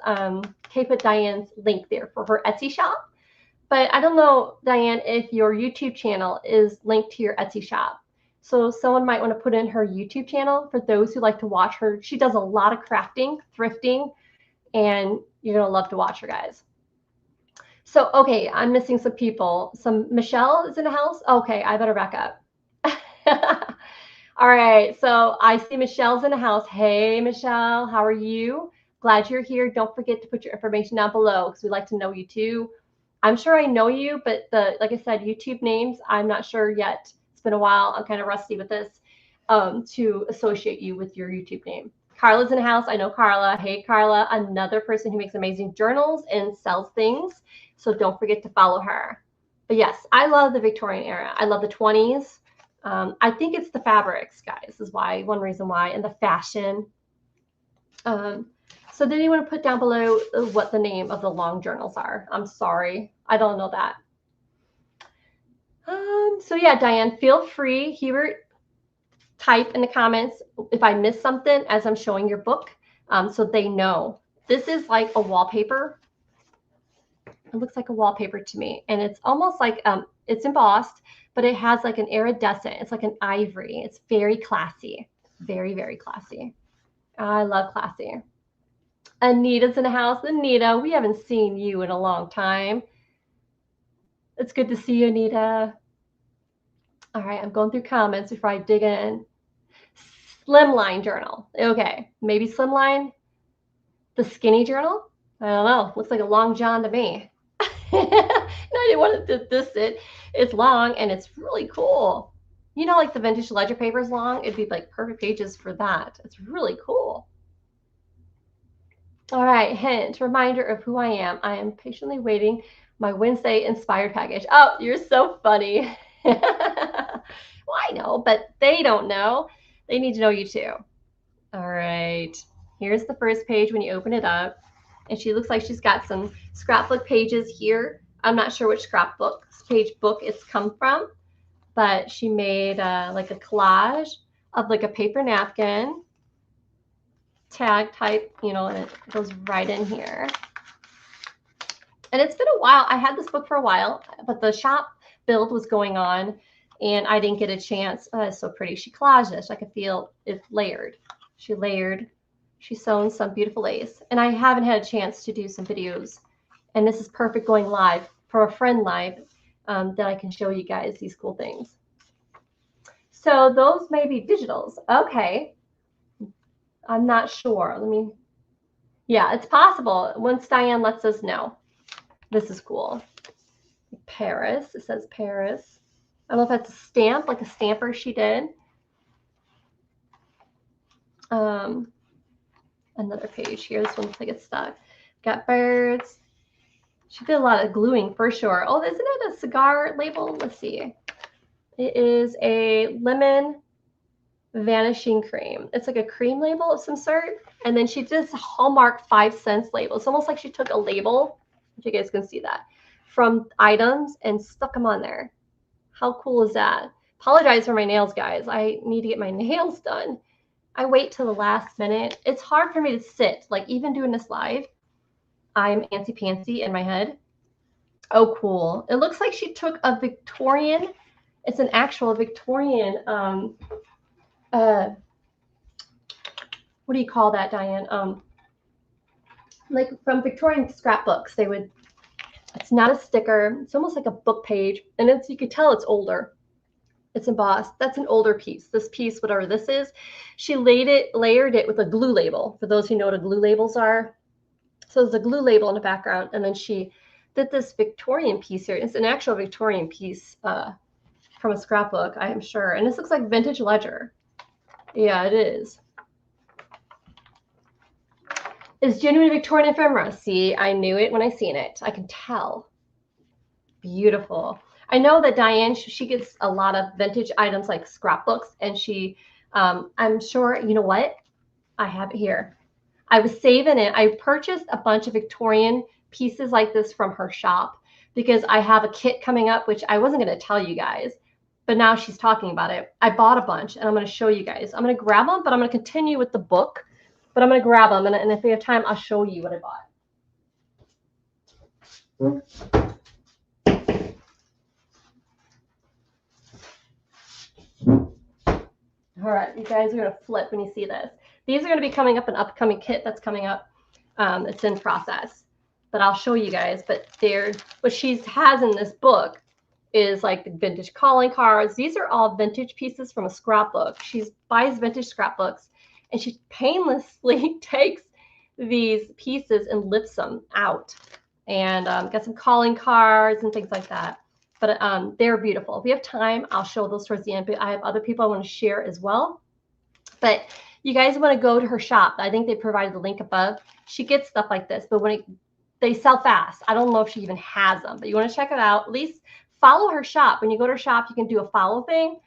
link there for her Etsy shop. But I don't know, Diane, if your YouTube channel is linked to your Etsy shop. So someone might want to put in her YouTube channel for those who like to watch her. She does a lot of crafting, thrifting, and you're going to love to watch her, guys. So, okay, I'm missing some people. Michelle is in the house. Okay, I better back up. All right, so I see Michelle's in the house. Hey, Michelle, how are you? Glad you're here. Don't forget to put your information down below because we'd like to know you too. I'm sure I know you, but like I said, YouTube names, I'm not sure yet. It's been a while. I'm kind of rusty with this to associate you with your YouTube name. Carla's in the house. I know Carla. Hey, Carla, another person who makes amazing journals and sells things. So don't forget to follow her. But yes, I love the Victorian era. I love the 20s. I think it's the fabrics, guys, is one reason why, and the fashion. So did anyone put down below what the name of the long journals are? I'm sorry. I don't know that. So yeah, Diane, feel free, Hubert, type in the comments if I missed something as I'm showing your book, so they know. This is like a wallpaper. It looks like a wallpaper to me. And it's almost like, it's embossed, but it has like an iridescent. It's like an ivory. It's very classy. Very, very classy. I love classy. Anita's in the house. Anita, we haven't seen you in a long time. It's good to see you, Anita. All right, I'm going through comments before I dig in. Slimline journal. Okay, maybe Slimline. The skinny journal? I don't know. Looks like a long john to me. No, I didn't want to diss it. It's long and it's really cool. You know, like the vintage ledger paper is long. It'd be like perfect pages for that. It's really cool. All right, hint, reminder of who I am. I am patiently waiting my Wednesday inspired package. Oh, you're so funny. Well, I know, but they don't know. They need to know you too. All right, here's the first page when you open it up. And she looks like she's got some scrapbook pages here. I'm not sure which scrapbook page book it's come from, but she made like a collage of like a paper napkin, tag type, you know, and it goes right in here. And it's been a while. I had this book for a while, but the shop build was going on and I didn't get a chance. Oh, it's so pretty. She collaged this. I could feel it layered. She layered. She's sewn some beautiful lace. And I haven't had a chance to do some videos. And this is perfect going live for a friend live that I can show you guys these cool things. So those may be digitals. Okay. I'm not sure. Yeah, it's possible once Diane lets us know. This is cool. Paris. It says Paris. I don't know if that's a stamp, like a stamper she did. Another page here. This one looks like it's stuck. Got birds. She did a lot of gluing for sure. Oh, isn't it a cigar label? Let's see. It is a lemon vanishing cream. It's like a cream label of some sort. And then she did this Hallmark 5 cents label. It's almost like she took a label, if you guys can see that, from items and stuck them on there. How cool is that? Apologize for my nails, guys. I need to get my nails done. I wait till the last minute. It's hard for me to sit, like even doing this live. I'm antsy-pantsy in my head. Oh, cool. It looks like she took a Victorian, it's an actual Victorian, what do you call that, Diane? Like from Victorian scrapbooks, they would, it's not a sticker. It's almost like a book page. And it's, you could tell it's older. It's embossed. That's an older piece. This piece, whatever this is, she layered it with a glue label. For those who know what glue labels are, So there's a glue label in the background, and then she did this Victorian piece here. It's an actual Victorian piece from a scrapbook, I am sure. And this looks like vintage ledger. Yeah, it is. It's genuine Victorian ephemera. See, I knew it when I seen it. I can tell. Beautiful. I know that Diane, she gets a lot of vintage items like scrapbooks, and she, I'm sure, you know what? I have it here. I was saving it. I purchased a bunch of Victorian pieces like this from her shop because I have a kit coming up, which I wasn't going to tell you guys, but now she's talking about it. I bought a bunch, and I'm going to show you guys. I'm going to grab them, but I'm going to continue with the book, but I'm going to grab them, and if we have time, I'll show you what I bought. All right, you guys are going to flip when you see this. These are going to be coming up, an upcoming kit that's coming up. It's in process, but I'll show you guys. But what she has in this book is like the vintage calling cards. These are all vintage pieces from a scrapbook. She buys vintage scrapbooks, and she painlessly takes these pieces and lifts them out. And got some calling cards and things like that. But they're beautiful. If we have time, I'll show those towards the end. But I have other people I want to share as well. But you guys want to go to her shop. I think they provided the link above. She gets stuff like this, but they sell fast. I don't know if she even has them, but you want to check it out. At least follow her shop. When you go to her shop, you can do a follow thing.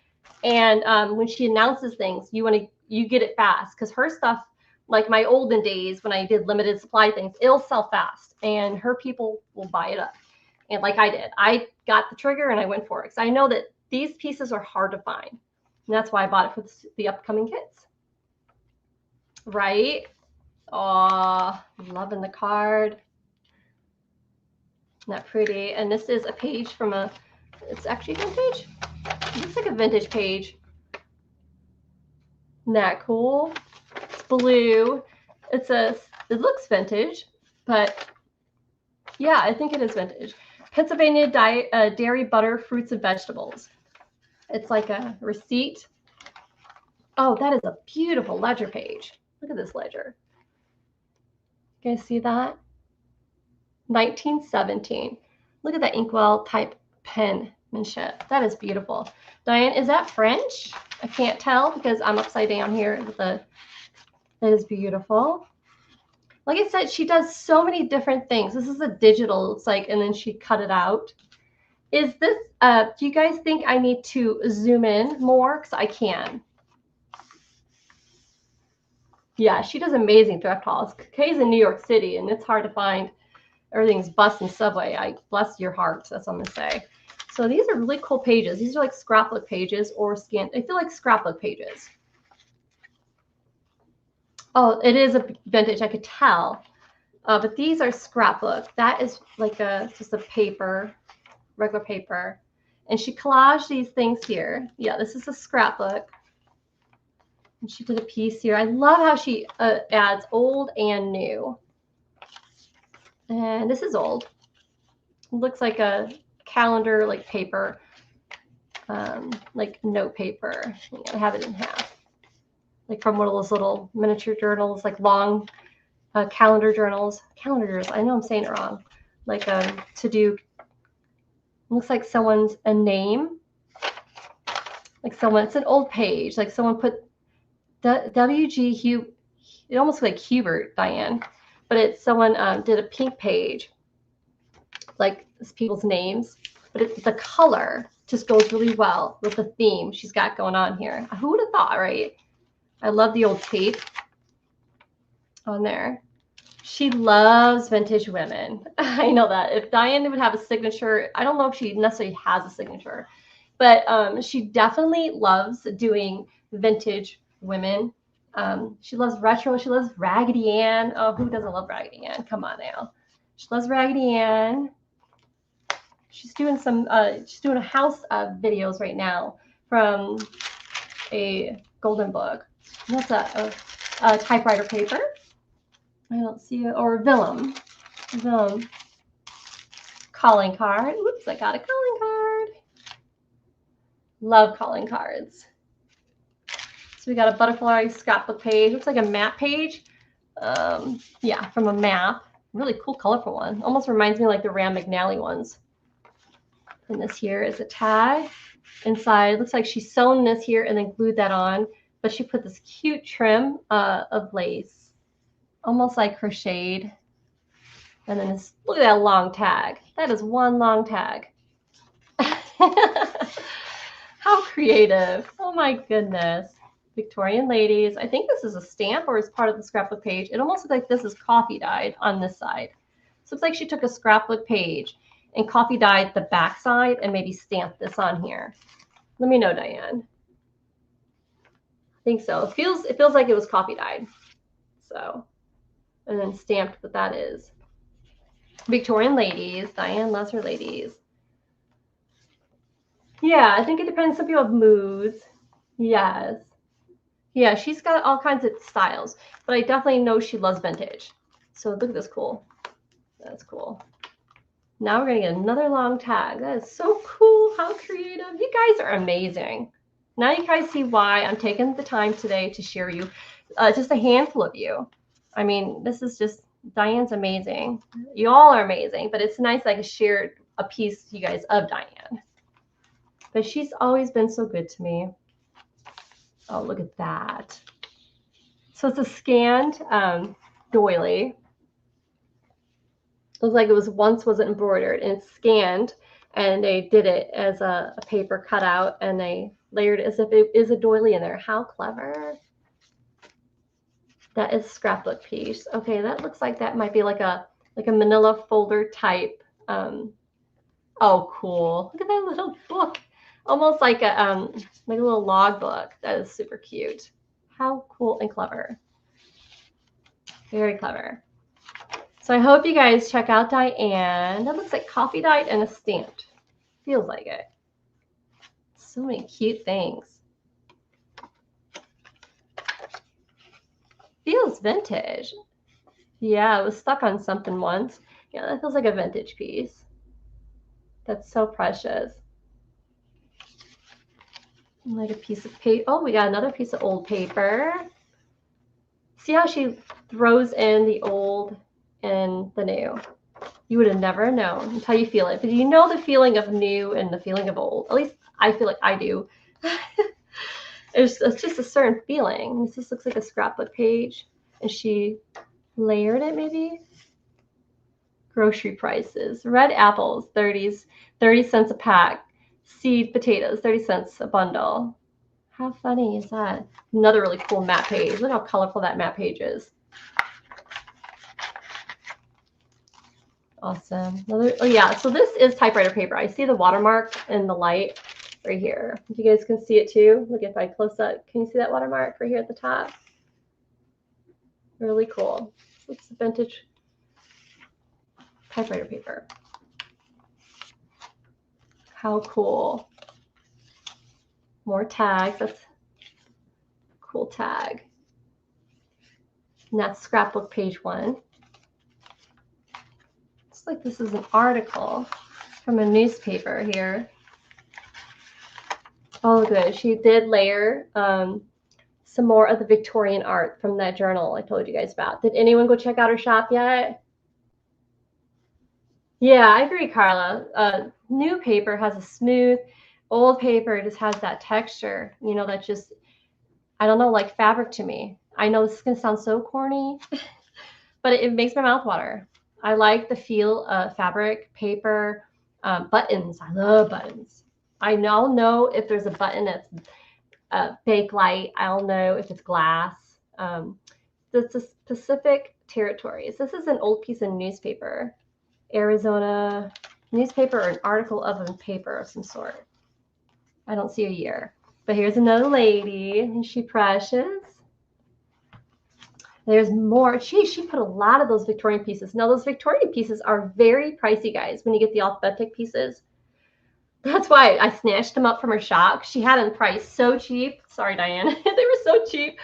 And when she announces things, you get it fast, because her stuff, like my olden days when I did limited supply things, it'll sell fast, and her people will buy it up. And like I did, I got the trigger and I went for it. Because I know that these pieces are hard to find. And that's why I bought it for the upcoming kits. Right? Aw, loving the card. Isn't that pretty? And this is a page from it's actually vintage. It looks like a vintage page. Isn't that cool? It's blue. It looks vintage, but yeah, I think it is vintage. Pennsylvania dairy butter, fruits and vegetables. It's like a receipt. Oh, that is a beautiful ledger page. Look at this ledger. You guys see that? 1917. Look at that inkwell type penmanship. That is beautiful. Diane, is that French? I can't tell because I'm upside down here with that is beautiful. Like I said, she does so many different things. This is a digital, it's like, and then she cut it out. Is this, do you guys think I need to zoom in more? Because I can. Yeah, she does amazing thrift hauls. Kay's in New York City, and it's hard to find. Everything's bus and subway. I bless your heart. That's what I'm going to say. So these are really cool pages. These are like scrapbook pages or scan. I feel like scrapbook pages. Oh, it is a vintage. I could tell. But these are scrapbook. That is like just a paper, regular paper. And she collaged these things here. Yeah, this is a scrapbook. And she did a piece here. I love how she adds old and new. And this is old. It looks like a calendar, like paper, like note paper. I have it in half. Like from one of those little miniature journals, like long calendar journals. Calendars, I know I'm saying it wrong. Like to do, looks like someone's a name. Like someone, it's an old page. Like someone put W.G. Hubert, it almost looks like Hubert, Diane. But it's someone did a pink page, like people's names. But the color just goes really well with the theme she's got going on here. Who would have thought, right? I love the old tape on there. She loves vintage women. I know that. If Diane would have a signature, I don't know if she necessarily has a signature, but she definitely loves doing vintage women. She loves retro. She loves Raggedy Ann. Oh, who doesn't love Raggedy Ann? Come on now. She loves Raggedy Ann. She's doing a house videos right now from a golden book. And that's a typewriter paper. I don't see it. Or vellum. Calling card. Whoops, I got a calling card. Love calling cards. So we got a butterfly scrapbook page. Looks like a map page. Yeah, from a map. really cool, colorful one. Almost reminds me like the Rand McNally ones. And this here is a tag. Inside, looks like she's sewn this here and then glued that on. But she put this cute trim of lace, almost like crocheted. And then this, look at that long tag. That is one long tag. How creative. Oh my goodness. Victorian ladies. I think this is a stamp or is part of the scrapbook page. It almost looks like this is coffee dyed on this side. So it's like she took a scrapbook page and coffee dyed the back side and maybe stamped this on here. Let me know, Diane. I think so. It feels like it was coffee dyed. So, and then stamped what that is. Victorian ladies. Diane loves her ladies. Yeah, I think it depends. Some people have moods. Yes. Yeah, she's got all kinds of styles, but I definitely know she loves vintage. So look at this cool. That's cool. Now we're going to get another long tag. That is so cool. How creative. You guys are amazing. Now you guys see why I'm taking the time today to share you, just a handful of you. I mean, this is just, Diane's amazing. You all are amazing, but it's nice I can share a piece, you guys, of Diane. But she's always been so good to me. Oh, look at that. So it's a scanned doily. Looks like it wasn't embroidered, and it's scanned, and they did it as a paper cutout, and they layered it as if it is a doily in there. How clever. That is scrapbook piece. Okay, that looks like that might be like a manila folder type. Oh, cool. Look at that little book. Almost like a little log book. That is super cute. How cool and clever. Very clever. So I hope you guys check out Diane. That looks like coffee dyed and a stamped. Feels like it. So many cute things. Feels vintage. Yeah, it was stuck on something once. Yeah, that feels like a vintage piece. That's so precious. Like a piece of paper. Oh, we got another piece of old paper. See how she throws in the old and the new. You would have never known until you feel it. But you know the feeling of new and the feeling of old. At least I feel like I do. It's just a certain feeling. This just looks like a scrapbook page. And she layered it maybe. Grocery prices. Red apples, 30 cents a pack. Seed potatoes, 30 cents a bundle. How funny is that? Another really cool map page. Look how colorful that map page is. Awesome. Oh yeah, so this is typewriter paper. I see the watermark in the light right here. If you guys can see it too. Look, if I close up, can you see that watermark right here at the top? Really cool. It's vintage typewriter paper. How cool. More tags. That's a cool tag. And that's scrapbook page 1. Looks like this is an article from a newspaper here. Oh, good. She did layer some more of the Victorian art from that journal I told you guys about. Did anyone go check out her shop yet? Yeah, I agree, Carla. New paper has a smooth, old paper just has that texture, you know, that just, I don't know, like fabric to me. I know this is going to sound so corny, but it makes my mouth water. I like the feel of fabric, paper, buttons. I love buttons. I now know if there's a button that's Bakelite. I'll know if it's glass. The Pacific Territories. This is an old piece of newspaper. Arizona newspaper or an article of a paper of some sort. I don't see a year. But here's another lady. Isn't she precious? There's more. She put a lot of those Victorian pieces. Now, those Victorian pieces are very pricey, guys, when you get the authentic pieces. That's why I snatched them up from her shop. She had them priced so cheap. Sorry, Diane. They were so cheap.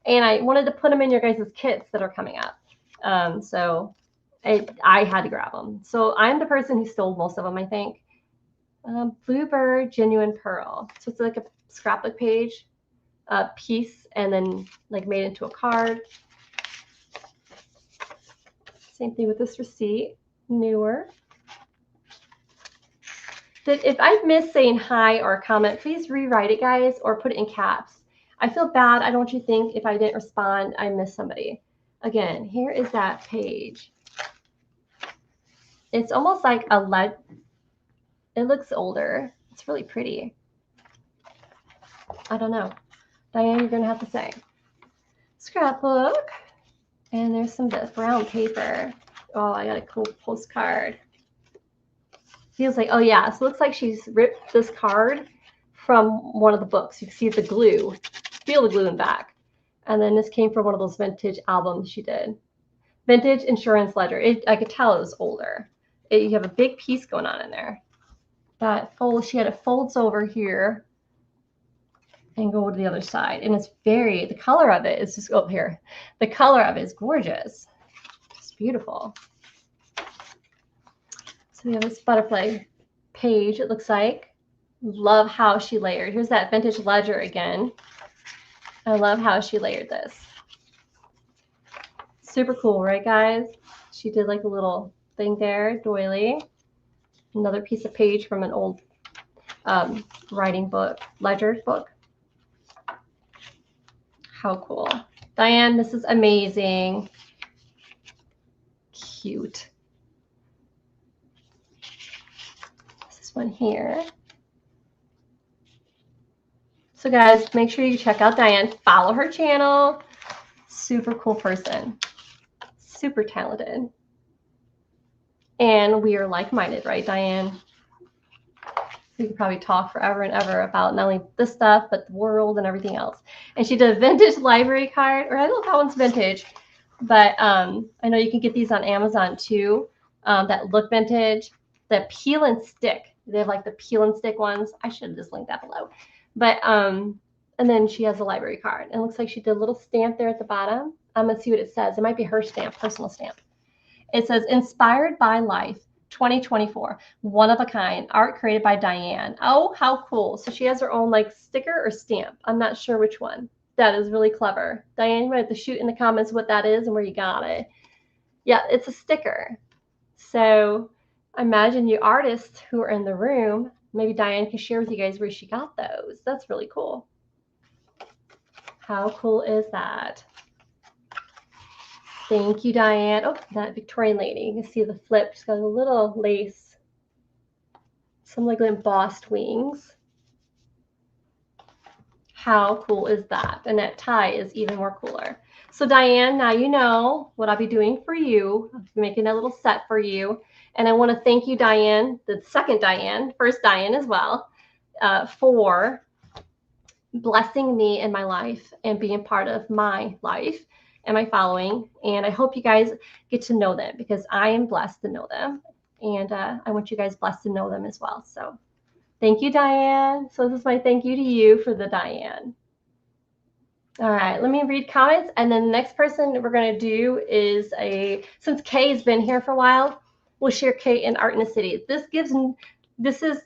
And I wanted to put them in your guys' kits that are coming up. So I had to grab them. So I'm the person who stole most of them, I think. Bluebird Genuine Pearl. So it's like a scrapbook page piece and then like made into a card. Same thing with this receipt, newer. If I've missed saying hi or a comment, please rewrite it, guys, or put it in caps. I feel bad. I don't want you to think if I didn't respond, I missed somebody. Again, here is that page. It's almost like a lead. It looks older. It's really pretty. I don't know. Diane, you're going to have to say. Scrapbook. And there's some brown paper. Oh, I got a cool postcard. Feels like, oh yeah, so it looks like she's ripped this card from one of the books. You can see the glue, feel the glue in back. And then this came from one of those vintage albums she did. Vintage Insurance Ledger. I could tell it was older. You have a big piece going on in there. That fold, she had it folds over here and go to the other side. And it's the color of it is just up here. The color of it is gorgeous. It's beautiful. So we have this butterfly page, it looks like. Love how she layered. Here's that vintage ledger again. I love how she layered this. Super cool, right, guys? She did like a little thing there, doily. Another piece of page from an old writing book, ledger book. How cool. Diane, this is amazing. Cute. This one here. So guys, make sure you check out Diane. Follow her channel. Super cool person. Super talented. And we are like-minded, right, Diane? We could probably talk forever and ever about not only this stuff, but the world and everything else. And she did a vintage library card, or I don't know if that one's vintage, but I know you can get these on Amazon too, that look vintage. The peel and stick. They have like the peel and stick ones. I should have just linked that below. But, and then she has a library card. And it looks like she did a little stamp there at the bottom. I'm going to see what it says. It might be her stamp, personal stamp. It says, Inspired by Life, 2024, one of a kind, art created by Diane. Oh, how cool. So she has her own like sticker or stamp. I'm not sure which one. That is really clever. Diane, you might have to shoot in the comments what that is and where you got it. Yeah, it's a sticker. So imagine you artists who are in the room, maybe Diane can share with you guys where she got those. That's really cool. How cool is that? Thank you, Diane. Oh, that Victorian lady. You can see the flip. She's got a little lace. Some like embossed wings. How cool is that? And that tie is even more cooler. So Diane, now you know what I'll be doing for you. I'll be making a little set for you. And I want to thank you, Diane, the second Diane, first Diane as well, for blessing me in my life and being part of my life and my following. And I hope you guys get to know them because I am blessed to know them. And I want you guys blessed to know them as well. So thank you, Diane. So this is my thank you to you for the Diane. All right, let me read comments. And then the next person we're going to do is since Kay's been here for a while, we'll share Kay in Art in the City.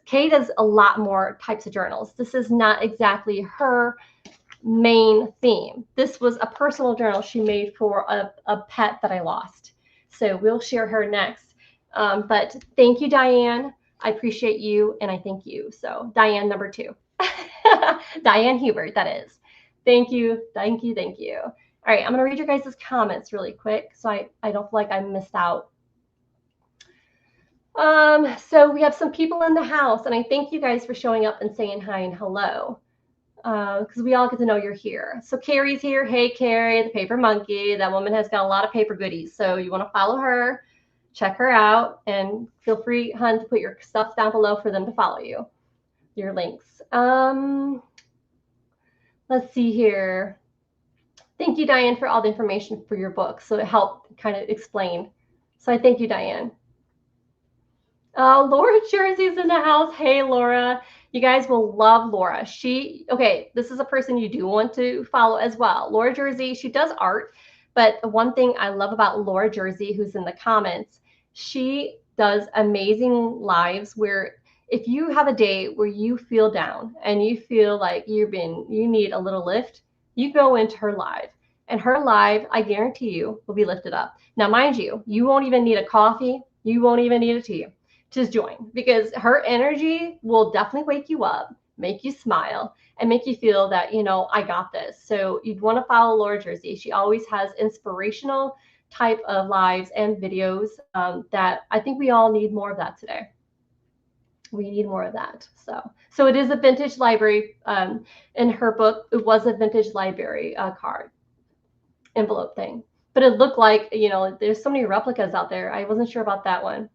Kay does a lot more types of journals. This is not exactly her main theme. This was a personal journal she made for a pet that I lost. So we'll share her next. But thank you, Diane. I appreciate you and I thank you. So Diane number 2. Diane Hubert, that is. Thank you, thank you, thank you. All right, I'm gonna read your guys' comments really quick so I don't feel like I missed out. So we have some people in the house and I thank you guys for showing up and saying hi and hello. Because we all get to know you're here. So Carrie's here. Hey, Carrie, the paper monkey. That woman has got a lot of paper goodies. So you want to follow her, check her out, and feel free, hun, to put your stuff down below for them to follow you, your links. Let's see here. Thank you, Diane, for all the information for your book. So it helped kind of explain. So I thank you, Diane. Laura Jersey's in the house. Hey, Laura. You guys will love Laura. Okay, this is a person you do want to follow as well. Laura Jersey, she does art, but the one thing I love about Laura Jersey, who's in the comments, she does amazing lives where if you have a day where you feel down and you feel like you need a little lift, you go into her live and her live, I guarantee you, will be lifted up. Now, mind you, you won't even need a coffee. You won't even need a tea. Just join, because her energy will definitely wake you up, make you smile, and make you feel that, you know, I got this. So you'd want to follow Laura Jersey. She always has inspirational type of lives and videos that I think we all need more of that today. We need more of that. So it is a vintage library. In her book, it was a vintage library card envelope thing, but it looked like, you know, there's so many replicas out there. I wasn't sure about that one.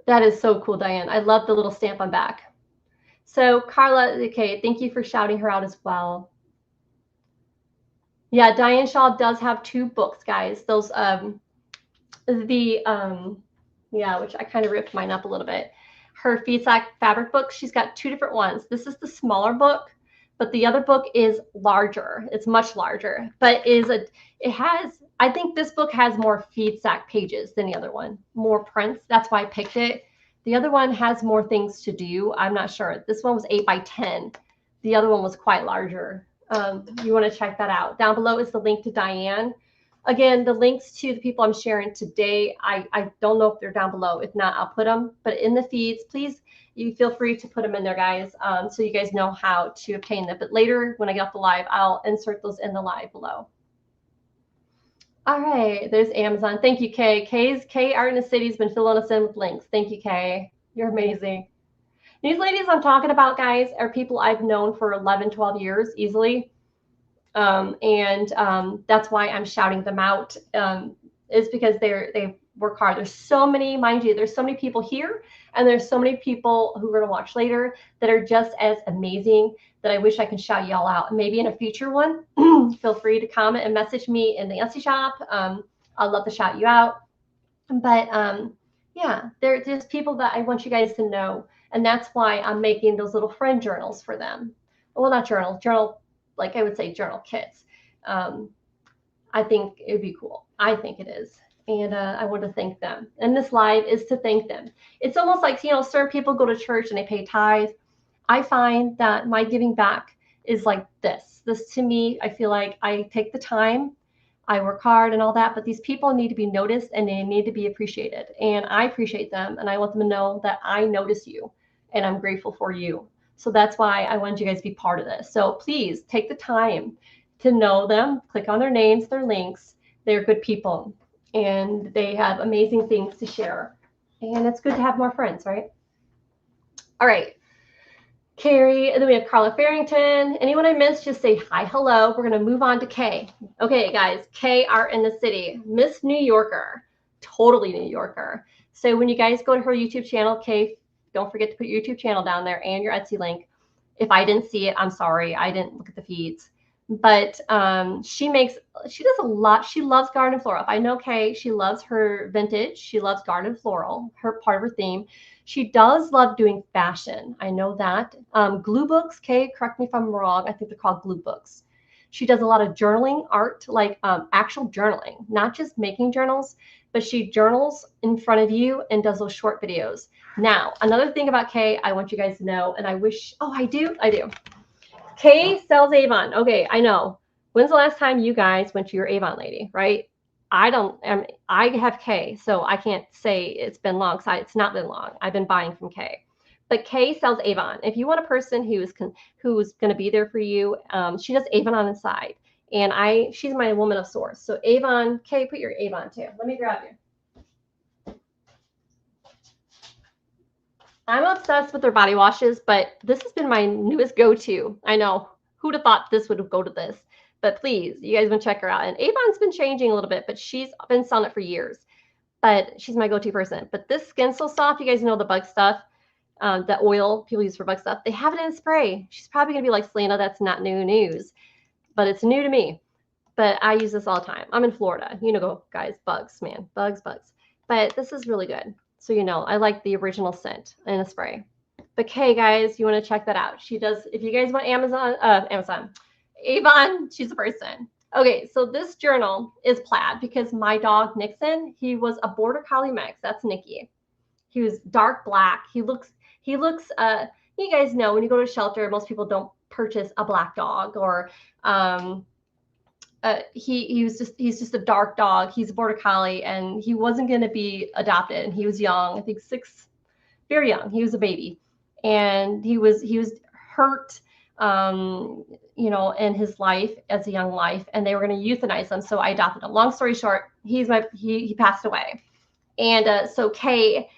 That is so cool, Diane. I love the little stamp on back. So Carla, okay, thank you for shouting her out as well. Yeah, Diane Shaw does have 2 books, guys. Those yeah, which I kind of ripped mine up a little bit. Her Feedsack Fabric book, she's got 2 different ones. This is the smaller book, but the other book is larger. It's much larger, but I think this book has more Feedsack pages than the other one, more prints. That's why I picked it. The other one has more things to do. I'm not sure. This one was 8 by 10. The other one was quite larger. You want to check that out. Down below is the link to Diane. Again, the links to the people I'm sharing today, I don't know if they're down below. If not, I'll put them. But in the feeds, please, you feel free to put them in there, guys, so you guys know how to obtain them. But later, when I get off the live, I'll insert those in the live below. All right, there's Amazon. Thank you, Kay. Kay Art in the City's been filling us in with links. Thank you, Kay. You're amazing. These ladies I'm talking about, guys, are people I've known for 11, 12 years easily. That's why I'm shouting them out, is because they work hard. There's so many, mind you, there's so many people here, and there's so many people who are going to watch later that are just as amazing that I wish I could shout y'all out. Maybe in a future one, feel free to comment and message me in the Etsy shop. I'd love to shout you out. But yeah, they're just people that I want you guys to know. And that's why I'm making those little friend journals for them. Well, not journal, like I would say journal kits. I think it would be cool. I think it is. And I want to thank them. And this live is to thank them. It's almost like, you know, certain people go to church and they pay tithe. I find that my giving back is like this. This to me, I feel like I take the time, I work hard and all that, but these people need to be noticed and they need to be appreciated. And I appreciate them, and I want them to know that I notice you and I'm grateful for you. So that's why I wanted you guys to be part of this. So please take the time to know them, click on their names, their links. They're good people and they have amazing things to share. And it's good to have more friends, right? All right. Carrie, and then we have Carla Farrington. Anyone I missed, just say hi, hello. We're going to move on to Kay. Okay, guys, Kay Art in the City, Miss New Yorker, totally New Yorker. So when you guys go to her YouTube channel, Kay, don't forget to put your YouTube channel down there and your Etsy link. If I didn't see it, I'm sorry. I didn't look at the feeds. But she does a lot. She loves garden floral. If I know Kay, she loves her vintage. She loves garden floral, her part of her theme. She does love doing fashion. I know that. Glue books, Kay, correct me if I'm wrong. I think they're called glue books. She does a lot of journaling art, like actual journaling, not just making journals, but she journals in front of you and does those short videos. Now, another thing about Kay, I want you guys to know, and I wish, oh, I do. Kay sells Avon. Okay, I know. When's the last time you guys went to your Avon lady, right? I have Kay, so I can't say it's been long. It's not been long. I've been buying from Kay. But Kay sells Avon. If you want a person who's going to be there for you, she does Avon on the side. And she's my woman of source. So Avon, Kay, put your Avon too. Let me grab you. I'm obsessed with their body washes, but this has been my newest go-to. I know. Who'd have thought this would go to this? But please, you guys want to check her out. And Avon's been changing a little bit, but she's been selling it for years. But she's my go-to person. But this Skin So Soft, you guys know the bug stuff, that oil people use for bug stuff. They have it in spray. She's probably going to be like, Selena, that's not new news. But it's new to me. But I use this all the time. I'm in Florida. You know, guys, bugs, man. Bugs. But this is really good. So, you know, I like the original scent in a spray. But Kay, guys, you want to check that out. She does, if you guys want Avon, she's a person. Okay, so this journal is plaid because my dog, Nixon, he was a border collie mix. That's Nikki. He was dark black. He looks, you guys know when you go to a shelter, most people don't purchase a black dog, or he's just a dark dog. He's a border collie, and he wasn't going to be adopted. And he was young, I think 6, very young. He was a baby, and he was hurt, you know, in his life as a young life, and they were going to euthanize him. So I adopted him. Long story short, he passed away, and so Kay,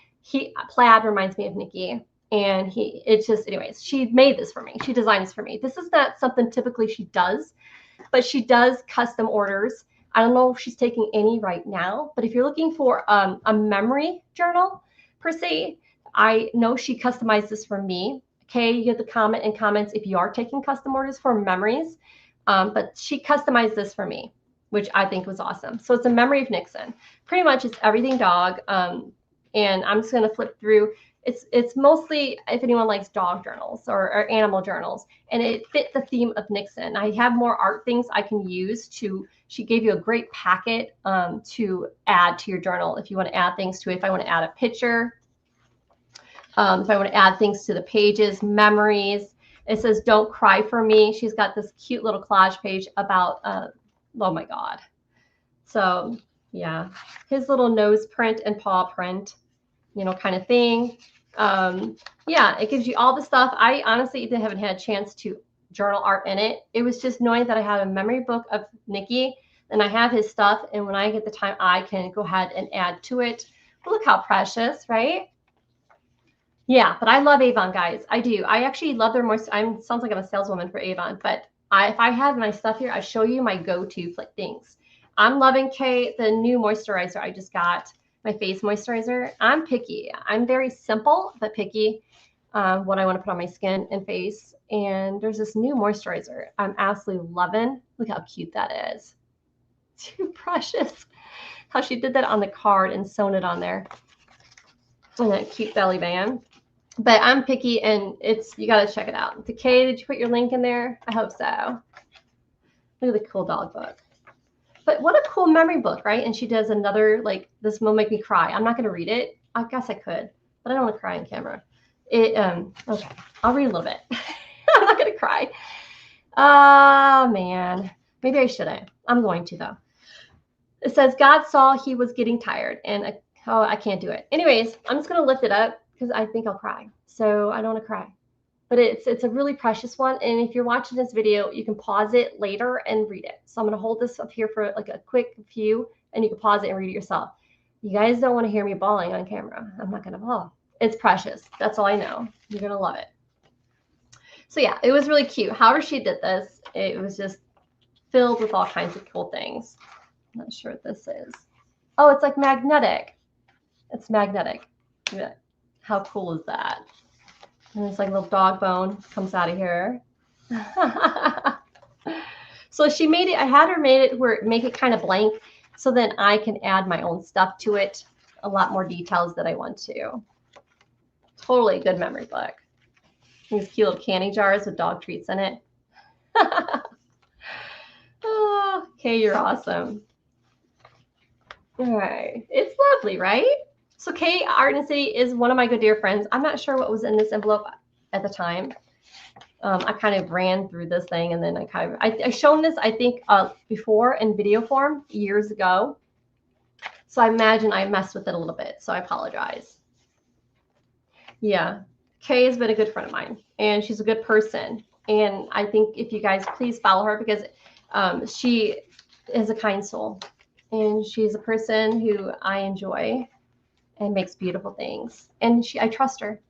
Plaid reminds me of Nikki. And it's just, anyways, she made this for me. She designed this for me. This is not something typically she does, but she does custom orders. I don't know if she's taking any right now, but if you're looking for a memory journal per se, I know she customized this for me. Okay, you get the comment in comments if you are taking custom orders for memories, but she customized this for me, which I think was awesome. So it's a memory of Nixon. Pretty much it's everything dog, and I'm just going to flip through. It's mostly, if anyone likes dog journals or animal journals, and it fit the theme of Nixon. I have more art things I can use to. She gave you a great packet to add to your journal if you want to add things to it. If I want to add a picture, if I want to add things to the pages, memories. It says "Don't cry for me." She's got this cute little collage page about. Oh my God. So yeah, his little nose print and paw print, you know, kind of thing. Yeah, it gives you all the stuff. I honestly haven't had a chance to journal art in it. It was just knowing that I have a memory book of Nikki, and I have his stuff, and when I get the time, I can go ahead and add to it. But look how precious, right? Yeah, but I love Avon, guys. I do. I actually love their moisture. Sounds like I'm a saleswoman for Avon, but if I have my stuff here, I show you my go-to things. I'm loving the new moisturizer I just got. My face moisturizer. I'm picky. I'm very simple but picky what I want to put on my skin and face. And there's this new moisturizer I'm absolutely loving. Look how cute that is. Too precious. How she did that on the card and sewn it on there. And that cute belly band. But I'm picky, and you got to check it out. Kay, did you put your link in there? I hope so. Look at the cool dog book. But what a cool memory book, right? And she does another, like, this will make me cry. I'm not going to read it. I guess I could, but I don't want to cry on camera. Okay, I'll read a little bit. I'm not going to cry. Oh, man. Maybe I shouldn't. I'm going to, though. It says, God saw he was getting tired, and I can't do it. Anyways, I'm just going to lift it up because I think I'll cry. So I don't want to cry. But it's a really precious one. And if you're watching this video, you can pause it later and read it. So I'm going to hold this up here for like a quick few, and you can pause it and read it yourself. You guys don't want to hear me bawling on camera. I'm not going to bawl. It's precious. That's all I know. You're going to love it. So yeah, it was really cute. However she did this, it was just filled with all kinds of cool things. I'm not sure what this is. Oh, it's like magnetic. It's magnetic. How cool is that? And it's like a little dog bone comes out of here. So she made it, I had her make it kind of blank, so then I can add my own stuff to it, a lot more details that I want to. Totally a good memory book. These cute little candy jars with dog treats in it. Oh, Kay, you're awesome. All right, it's lovely, right? So Kay, Art in the City, is one of my good dear friends. I'm not sure what was in this envelope at the time. I kind of ran through this thing, and then I shown this, I think, before in video form years ago. So I imagine I messed with it a little bit, so I apologize. Yeah, Kay has been a good friend of mine, and she's a good person. And I think if you guys please follow her, because she is a kind soul, and she's a person who I enjoy and makes beautiful things. And I trust her.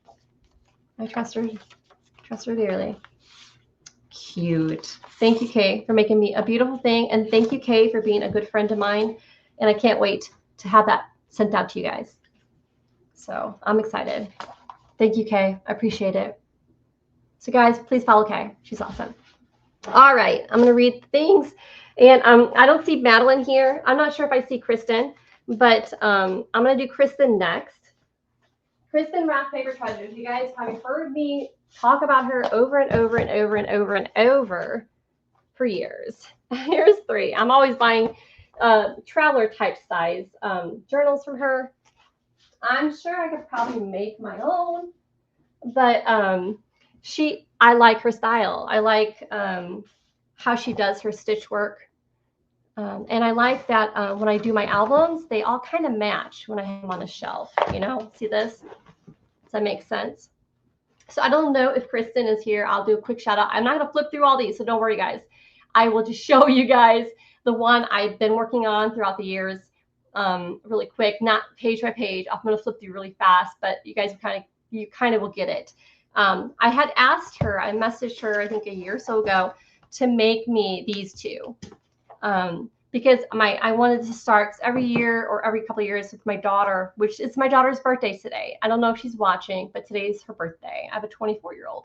I trust her dearly. Cute. Thank you, Kay, for making me a beautiful thing. And thank you, Kay, for being a good friend of mine. And I can't wait to have that sent out to you guys. So I'm excited. Thank you, Kay. I appreciate it. So guys, please follow Kay. She's awesome. All right, I'm gonna read things. And I don't see Madeline here. I'm not sure if I see Kristen, but I'm gonna do Kristen next. Kristen Rock Paper Treasures. You guys have heard me talk about her over and over and over and over and over for years. Here's 3. I'm always buying traveler type size journals from her. I'm sure I could probably make my own, but I like her style. I like how she does her stitch work. And I like that when I do my albums, they all kind of match when I have them on a shelf, you know, see this? Does that make sense? So I don't know if Kristen is here. I'll do a quick shout out. I'm not going to flip through all these, so don't worry, guys. I will just show you guys the one I've been working on throughout the years really quick, not page by page. I'm going to flip through really fast, but you guys kind of will get it. I had asked her, I messaged her, I think a year or so ago, to make me these two. Because I wanted to start every year or every couple of years with my daughter, which is my daughter's birthday today. I don't know if she's watching, but today's her birthday. I have a 24-year-old.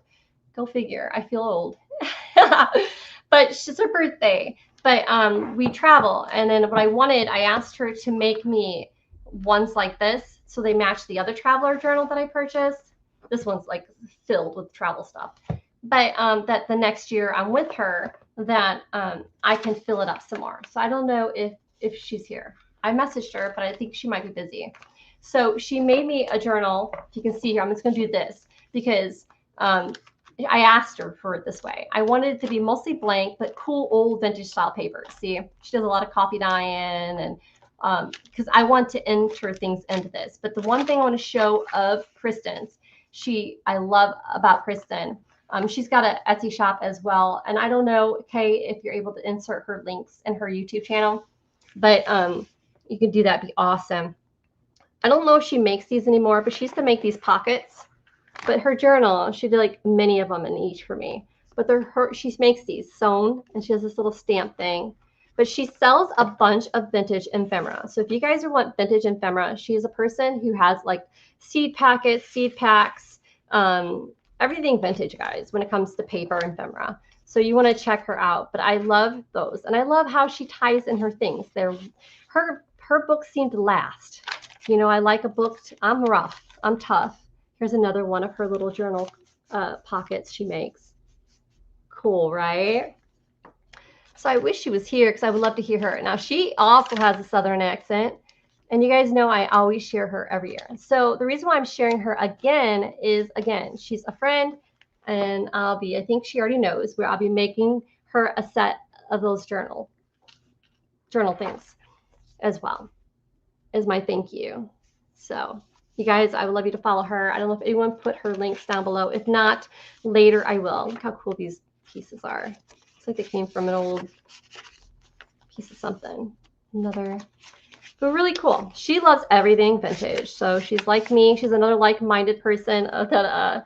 Go figure. I feel old. But it's her birthday. But we travel. And then what I asked her to make me ones like this so they match the other traveler journal that I purchased. This one's like filled with travel stuff. But that the next year I'm with her, that I can fill it up some more. So I don't know if she's here. I messaged her, but I think she might be busy. So she made me a journal. If you can see here, I'm just going to do this because I asked her for it this way. I wanted it to be mostly blank, but cool old vintage style paper. See, she does a lot of copy Diane, and because I want to enter things into this. But the one thing I want to show of Kristen's, I love about Kristen. She's got an Etsy shop as well. And I don't know, Kay, if you're able to insert her links in her YouTube channel, but you can do that. Be awesome. I don't know if she makes these anymore, but she used to make these pockets. But her journal, she did like many of them in each for me. But she makes these sewn, and she has this little stamp thing. But she sells a bunch of vintage ephemera. So if you guys want vintage ephemera, she's a person who has like seed packets, seed packs, everything vintage, guys, when it comes to paper and ephemera. So you want to check her out. But I love those. And I love how she ties in her things. Her books seem to last. You know, I like a book. I'm rough. I'm tough. Here's another one of her little journal pockets she makes. Cool, right? So I wish she was here because I would love to hear her. Now, she also has a Southern accent. And you guys know I always share her every year. So the reason why I'm sharing her again is, again, she's a friend. And I think she already knows, where I'll be making her a set of those journal things as well as my thank you. So you guys, I would love you to follow her. I don't know if anyone put her links down below. If not, later I will. Look how cool these pieces are. Looks like they came from an old piece of something. But really cool. She loves everything vintage. So she's like me. She's another like-minded person. That's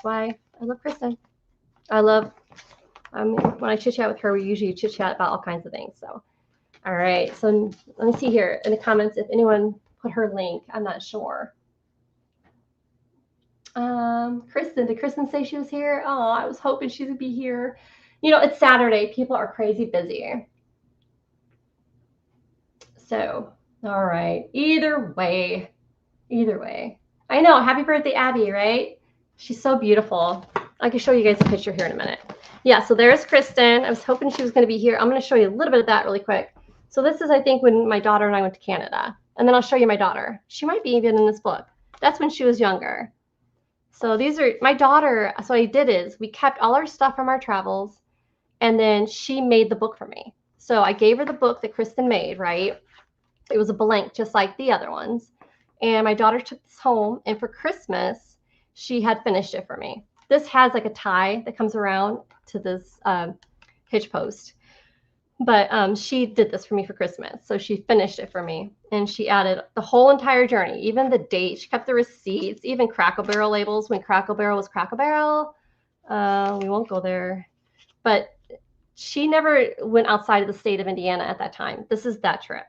why I love Kristen. When I chit-chat with her, we usually chit-chat about all kinds of things. So, all right. So let me see here in the comments if anyone put her link. I'm not sure. Kristen, did Kristen say she was here? Oh, I was hoping she would be here. You know, it's Saturday. People are crazy busy. So, all right. Either way. I know. Happy birthday, Abby, right? She's so beautiful. I can show you guys a picture here in a minute. Yeah, so there's Kristen. I was hoping she was going to be here. I'm going to show you a little bit of that really quick. So this is, I think, when my daughter and I went to Canada. And then I'll show you my daughter. She might be even in this book. That's when she was younger. So these are my daughter. So what I did is we kept all our stuff from our travels. And then she made the book for me. So I gave her the book that Kristen made, right? It was a blank, just like the other ones. And my daughter took this home. And for Christmas, she had finished it for me. This has like a tie that comes around to this hitch post. But she did this for me for Christmas. So she finished it for me. And she added the whole entire journey, even the date. She kept the receipts, even Crackle Barrel labels when Crackle Barrel was Crackle Barrel. We won't go there. But she never went outside of the state of Indiana at that time. This is that trip.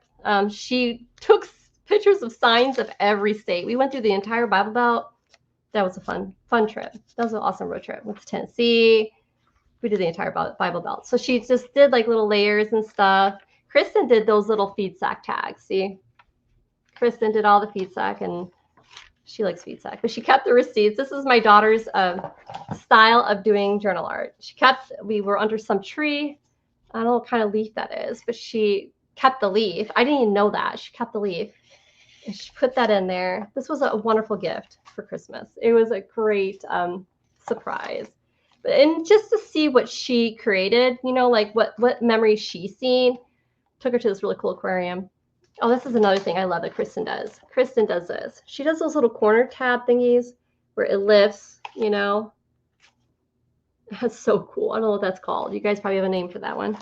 She took pictures of signs of every state. We went through the entire Bible Belt. That was a fun trip. That was an awesome road trip. Went to Tennessee. We did the entire Bible Belt. So she just did like little layers and stuff. Kristen did those little Feedsack tags. See? Kristen did all the Feedsack, and she likes Feedsack. But she kept the receipts. This is my daughter's style of doing journal art. We were under some tree. I don't know what kind of leaf that is, but she kept the leaf. I didn't even know that. She kept the leaf. And she put that in there. This was a wonderful gift for Christmas. It was a great surprise. And just to see what she created, you know, like what memories she's seen. Took her to this really cool aquarium. Oh, this is another thing I love that Kristen does. Kristen does this. She does those little corner tab thingies where it lifts, you know. That's so cool. I don't know what that's called. You guys probably have a name for that one.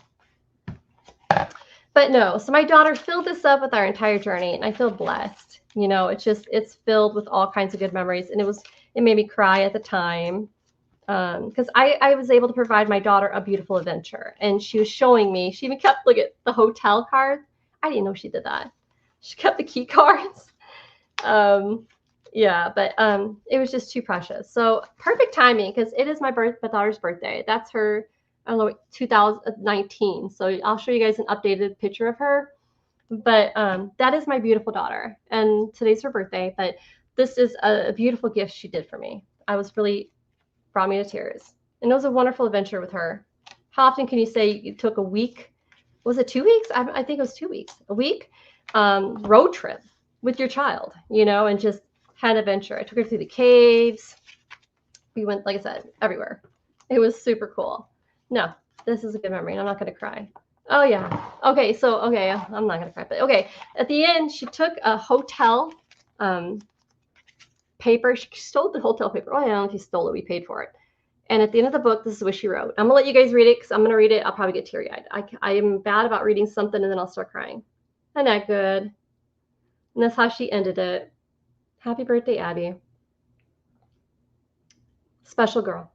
But no, so my daughter filled this up with our entire journey, and I feel blessed. You know, it's filled with all kinds of good memories, and it made me cry at the time because I was able to provide my daughter a beautiful adventure, and she was showing me. She even kept look at the hotel cards. I didn't know she did that. She kept the key cards. Yeah, but it was just too precious. So perfect timing because it is my daughter's birthday. That's her, I don't know, 2019. So I'll show you guys an updated picture of her. But that is my beautiful daughter, and today's her birthday. But this is a beautiful gift she did for me. I was really brought me to tears, and it was a wonderful adventure with her. How often can you say you took a week? Was it 2 weeks? I think it was 2 weeks. A week road trip with your child, you know, and just had an adventure. I took her through the caves. We went, like I said, everywhere. It was super cool. No, this is a good memory, and I'm not going to cry. Oh, yeah. Okay, so, okay, I'm not going to cry. But, okay, at the end, she took a hotel paper. She stole the hotel paper. Oh, I don't know if she stole it. We paid for it. And at the end of the book, this is what she wrote. I'm going to let you guys read it because I'm going to read it. I'll probably get teary-eyed. I am bad about reading something, and then I'll start crying. Isn't that good? And that's how she ended it. Happy birthday, Abby. Special girl.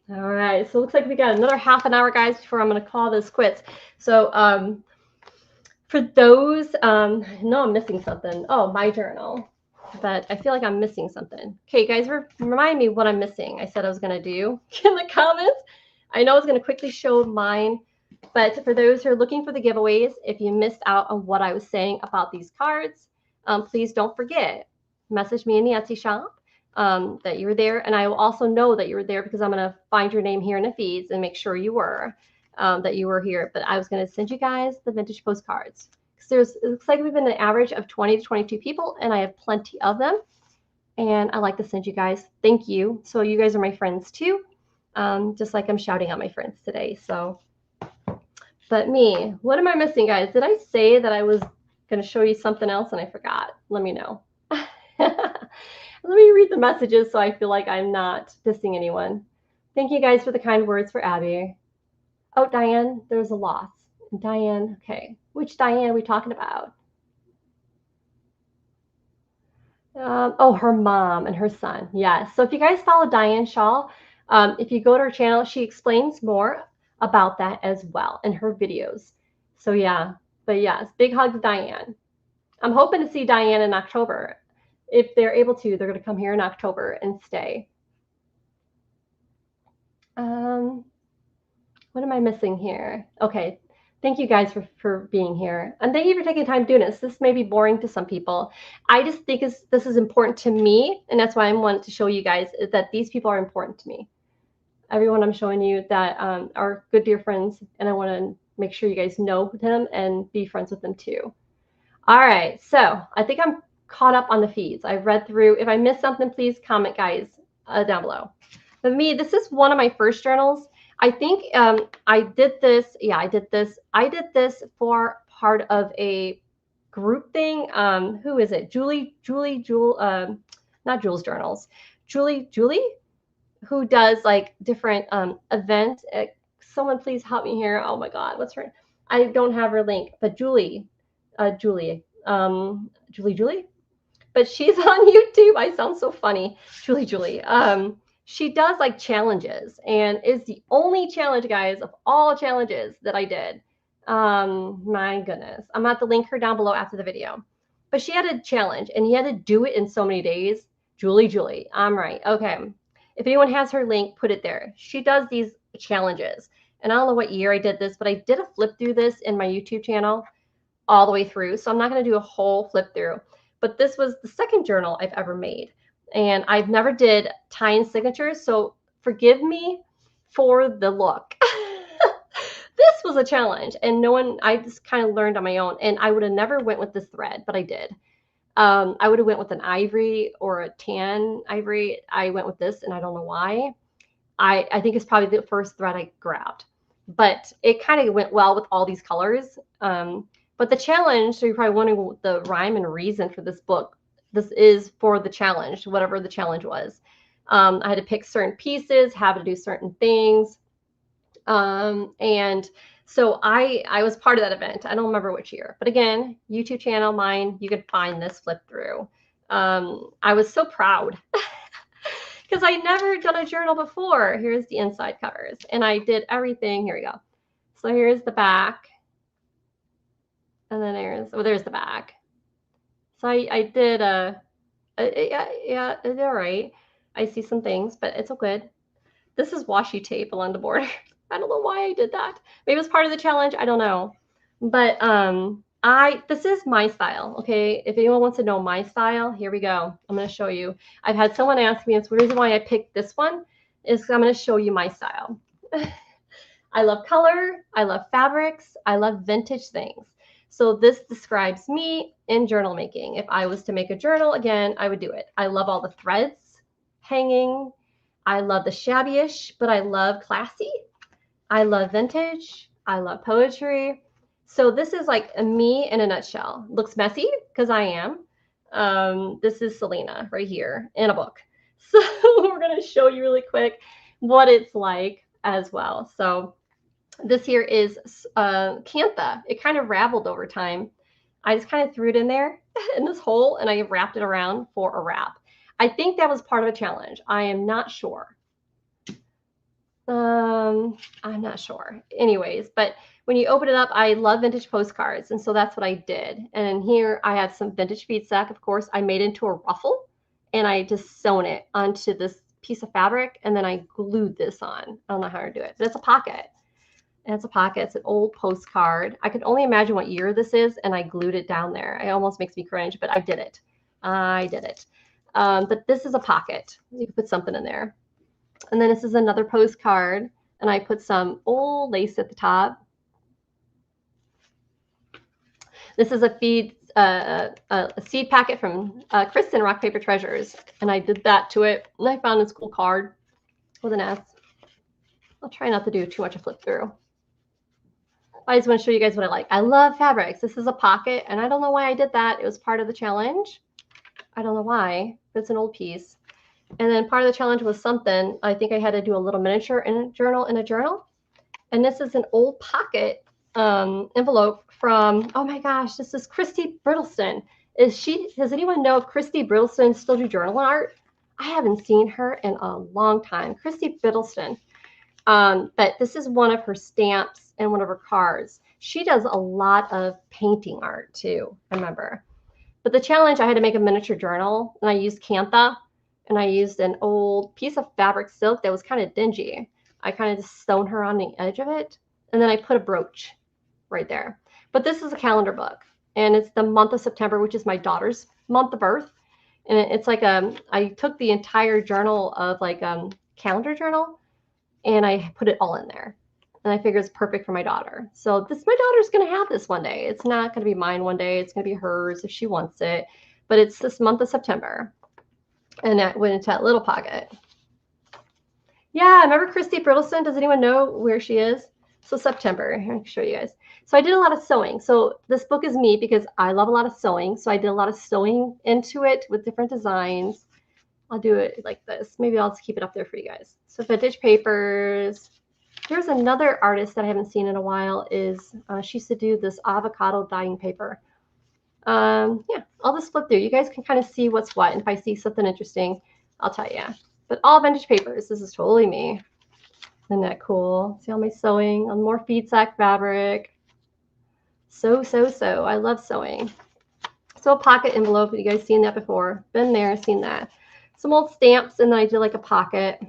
All right, so it looks like we got another half an hour, guys, before I'm going to call this quits. So for those, no, I'm missing something. Oh, my journal. But I feel like I'm missing something. Okay, guys, remind me what I'm missing. I said I was going to do in the comments. I know I was going to quickly show mine. But for those who are looking for the giveaways, if you missed out on what I was saying about these cards, please don't forget, message me in the Etsy shop that you were there. And I will also know that you were there because I'm going to find your name here in the feeds and make sure you were, that you were here. But I was going to send you guys the vintage postcards. It looks like we've been an average of 20 to 22 people, and I have plenty of them. And I like to send you guys. Thank you. So you guys are my friends too, just like I'm shouting out my friends today. So. But me, what am I missing, guys? Did I say that I was going to show you something else and I forgot? Let me know. Let me read the messages so I feel like I'm not dissing anyone. Thank you guys for the kind words for Abby. Oh, Diane, there's a loss. Diane, okay. Which Diane are we talking about? Oh, her mom and her son. Yes. So if you guys follow Diane Shaw, if you go to her channel, she explains more about that as well in her videos. So yeah, but yes, big hugs, Diane. I'm hoping to see Diane in October. If they're able to, they're going to come here in October and stay. What am I missing here? Okay. Thank you guys for being here. And thank you for taking time doing this. This may be boring to some people. I just think this is important to me. And that's why I wanted to show you guys that these people are important to me. Everyone I'm showing you that are good dear friends, and I want to make sure you guys know them and be friends with them too. All right, so I think I'm caught up on the feeds. I've read through. If I missed something, please comment, guys, down below. But me, this is one of my first journals. I think I did this. Yeah, I did this. I did this for part of a group thing. Who is it? Julie, not Jules Journals. Julie, who does like different events. Someone please help me here. Oh my God, what's her? I don't have her link, but Julie. But she's on YouTube. I sound so funny. Julie. She does like challenges, and is the only challenge, guys, of all challenges that I did. My goodness. I'm going to have to link her down below after the video. But she had a challenge, and you had to do it in so many days. Julie. I'm right. Okay. If anyone has her link, put it there. She does these challenges. And I don't know what year I did this, but I did a flip through this in my YouTube channel all the way through. So I'm not going to do a whole flip through. But this was the second journal I've ever made. And I've never did tie-in signatures. So forgive me for the look. This was a challenge. And I just kind of learned on my own. And I would have never went with this thread, but I did. I would have went with an ivory or a tan ivory. I went with this, and I don't know why. I think it's probably the first thread I grabbed, but it kind of went well with all these colors. But the challenge, so you're probably wondering the rhyme and reason for this book. This is for the challenge, whatever the challenge was. I had to pick certain pieces, have to do certain things. And so I was part of that event. I don't remember which year, but again, YouTube channel, mine, you could find this flip through. I was so proud because I never done a journal before. Here's the inside covers, and I did everything. Here we go. So here's the back, and then there's the back. So I did yeah, it's all right. I see some things, but it's all good. This is washi tape along the border. I don't know why I did that. Maybe it was part of the challenge. I don't know. But this is my style, okay? If anyone wants to know my style, here we go. I'm going to show you. I've had someone ask me, it's the reason why I picked this one is I'm going to show you my style. I love color. I love fabrics. I love vintage things. So this describes me in journal making. If I was to make a journal again, I would do it. I love all the threads hanging. I love the shabby-ish, but I love classy. I love vintage. I love poetry. So this is like me in a nutshell. Looks messy because I am. This is Selena right here in a book. So we're going to show you really quick what it's like as well. So this here is Cantha. It kind of raveled over time. I just kind of threw it in there in this hole, and I wrapped it around for a wrap. I think that was part of a challenge. I am not sure. I'm not sure. Anyways, but when you open it up, I love vintage postcards, and so that's what I did. And here I have some vintage Feedsack, of course. I made into a ruffle, and I just sewn it onto this piece of fabric, and then I glued this on. I don't know how to do it, but it's a pocket. It's a pocket. It's an old postcard. I could only imagine what year this is, and I glued it down there. It almost makes me cringe, but I did it. I did it. But this is a pocket. You can put something in there. And then this is another postcard, and I put some old lace at the top. This is a seed packet from Kristen, Rock Paper Treasures, and I did that to it. And I found this cool card with an S. I'll try not to do too much of flip through. I just want to show you guys what I like. I love fabrics. This is a pocket, and I don't know why I did that. It was part of the challenge. I don't know why, but it's an old piece. And then part of the challenge was something. I think I had to do a little miniature in a journal. And this is an old pocket envelope from, oh my gosh, this is Christy Brittleston. Does anyone know if Christy Brittleston still do journal art? I haven't seen her in a long time. Christy Brittleston. But this is one of her stamps and one of her cards. She does a lot of painting art too, I remember. But the challenge, I had to make a miniature journal, and I used Cantha, and I used an old piece of fabric silk that was kind of dingy. I kind of just sewn her on the edge of it, and then I put a brooch right there. But this is a calendar book, and it's the month of September, which is my daughter's month of birth. And it's like I took the entire journal of like calendar journal, and I put it all in there. And I figure it's perfect for my daughter. So my daughter's going to have this one day. It's not going to be mine one day. It's going to be hers if she wants it. But it's this month of September. And that went into that little pocket. Yeah, remember Christy Brittleston? Does anyone know where she is? So September. Here, I can show you guys. So I did a lot of sewing. So this book is me because I love a lot of sewing. So I did a lot of sewing into it with different designs. I'll do it like this. Maybe I'll just keep it up there for you guys. So vintage papers. There's another artist that I haven't seen in a while. She used to do this avocado dyeing paper. Yeah, I'll just flip through. You guys can kind of see what's what. And if I see something interesting, I'll tell you. But all vintage papers. This is totally me. Isn't that cool? See all my sewing on more Feedsack fabric. So. I love sewing. So a pocket envelope. Have you guys seen that before? Been there, seen that. Some old stamps, and then I did like a pocket.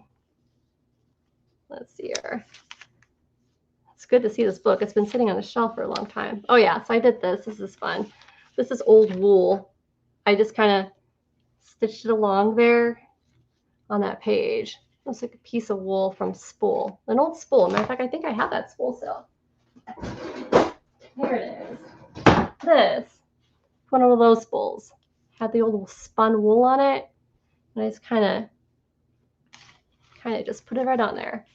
Let's see here. It's good to see this book. It's been sitting on the shelf for a long time. Oh yeah, so I did this. This is fun. This is old wool. I just kind of stitched it along there on that page. Looks like a piece of wool from spool. An old spool. Matter of fact, I think I have that spool still. Here it is. This. One of those spools. Had the old spun wool on it. And I just kind of just put it right on there.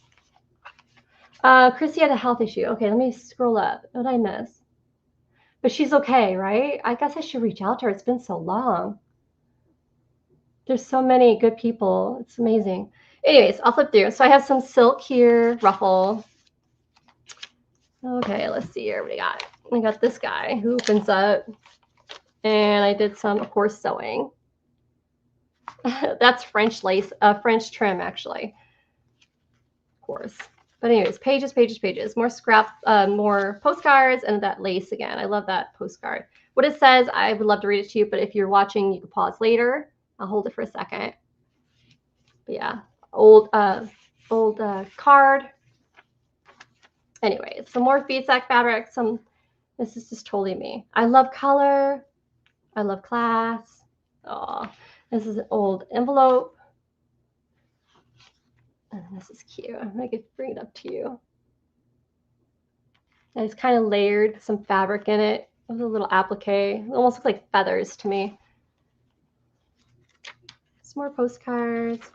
Chrissy had a health issue. Okay, let me scroll up. What did I miss? But she's okay, right? I guess I should reach out to her. It's been so long. There's so many good people. It's amazing. Anyways, I'll flip through. So I have some silk here, ruffle. Okay, let's see here. What do we got? I got this guy who opens up. And I did some, of course, sewing. That's French lace, French trim, actually. Of course. But anyways, pages, pages, pages. More scrap, more postcards, and that lace again. I love that postcard. What it says, I would love to read it to you, but if you're watching, you can pause later. I'll hold it for a second. But yeah, old card. Anyway, some more Feedsack fabric. This is just totally me. I love color. I love class. Oh, this is an old envelope. And this is cute. I could bring it up to you. And it's kind of layered, some fabric in it with a little applique. It almost looks like feathers to me. Some more postcards.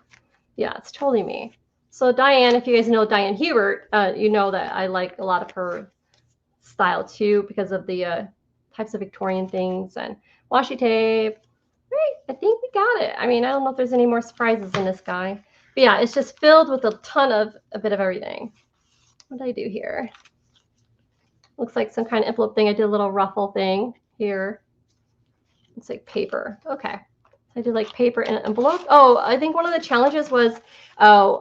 Yeah, it's totally me. So Diane, if you guys know Diane Hubert, you know that I like a lot of her style too because of the types of Victorian things and washi tape. Right, I think we got it. I mean, I don't know if there's any more surprises in this guy. But yeah, it's just filled with a ton of a bit of everything. What did I do here? Looks like some kind of envelope thing. I did a little ruffle thing here. It's like paper. Okay. I did like paper in an envelope. Oh, I think one of the challenges was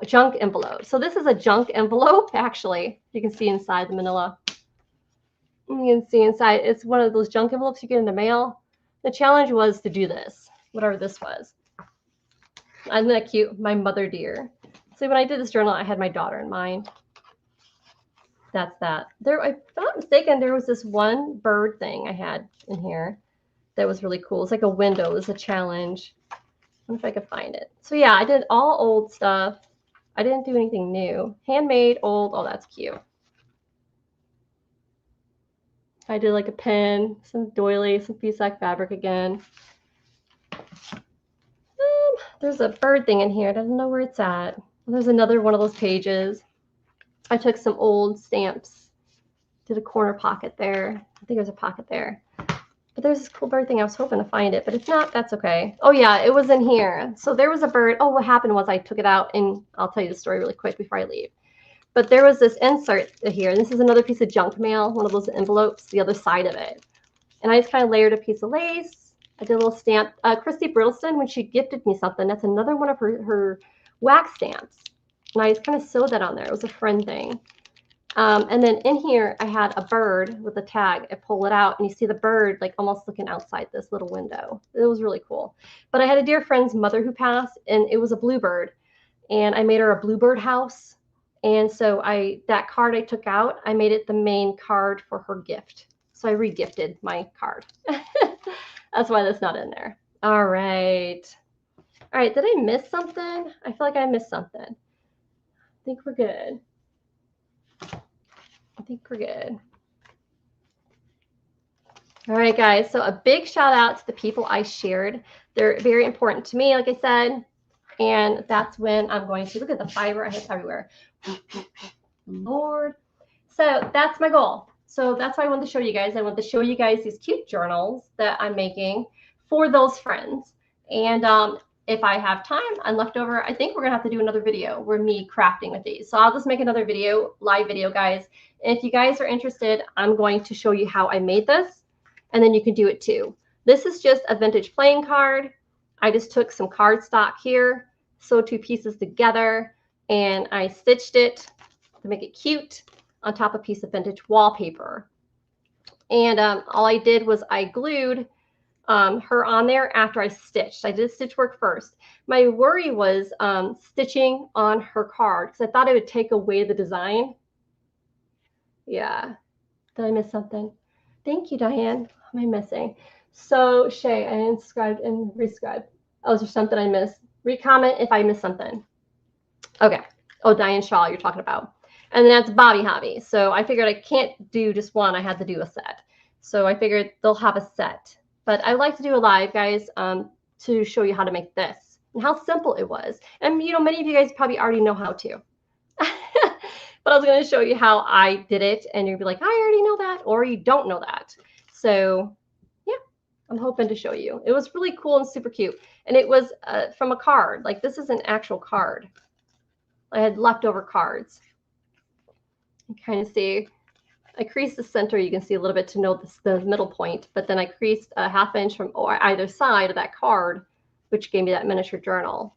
junk envelope. So this is a junk envelope, actually. You can see inside the manila. You can see inside. It's one of those junk envelopes you get in the mail. The challenge was to do this, whatever this was. Isn't that cute? My mother dear. So when I did this journal, I had my daughter in mind. That's that. There, if I'm not mistaken, there was this one bird thing I had in here that was really cool. It's like a window. It was a challenge. I wonder if I could find it. So yeah, I did all old stuff. I didn't do anything new. Handmade, old. Oh, that's cute. I did like a pin, some doily, some Feedsack fabric again. There's a bird thing in here. I don't know where it's at. There's another one of those pages. I took some old stamps, did a corner pocket there. I think there's a pocket there. But there's this cool bird thing. I was hoping to find it, but if not, that's okay. Oh yeah, it was in here. So there was a bird. Oh, what happened was I took it out, and I'll tell you the story really quick before I leave. But there was this insert here. This is another piece of junk mail, one of those envelopes, the other side of it. And I just kind of layered a piece of lace. I did a little stamp. Christy Brittleston, when she gifted me something, that's another one of her wax stamps. And I just kind of sewed that on there. It was a friend thing. And then in here, I had a bird with a tag. I pull it out, and you see the bird like almost looking outside this little window. It was really cool. But I had a dear friend's mother who passed, and it was a bluebird. And I made her a bluebird house. And so that card I took out, I made it the main card for her gift. So I re-gifted my card. That's why that's not in there. All right. All right, did I miss something? I feel like I missed something. I think we're good. I think we're good. All right, guys. So a big shout out to the people I shared. They're very important to me, like I said. And that's when I'm going to look at the fiber I have everywhere. Lord. So that's my goal. So that's why I wanted to show you guys. I want to show you guys these cute journals that I'm making for those friends. And if I have time and left over, I think we're gonna have to do another video where me crafting with these. So I'll just make another video, live video, guys. And if you guys are interested, I'm going to show you how I made this, and then you can do it too. This is just a vintage playing card. I just took some cardstock here, sewed two pieces together, and I stitched it to make it cute on top of a piece of vintage wallpaper. And all I did was I glued her on there after I stitched. I did stitch work first. My worry was stitching on her card because I thought it would take away the design. Yeah. Did I miss something? Thank you, Diane. What am I missing? So, Shay, I unscribed and rescribed. Oh, is there something I missed? Recomment if I missed something. Okay. Oh, Diane Shaw, you're talking about. And then that's Bobby Hobby. So I figured I can't do just one. I had to do a set. So I figured they'll have a set. But I like to do a live, guys, to show you how to make this and how simple it was. And you know, many of you guys probably already know how to. But I was going to show you how I did it, and you'll be like, I already know that, or you don't know that. So yeah, I'm hoping to show you. It was really cool and super cute. And it was from a card. Like, this is an actual card. I had leftover cards. You kind of see, I creased the center. You can see a little bit to know the middle point, but then I creased a 1/2 inch from either side of that card, which gave me that miniature journal.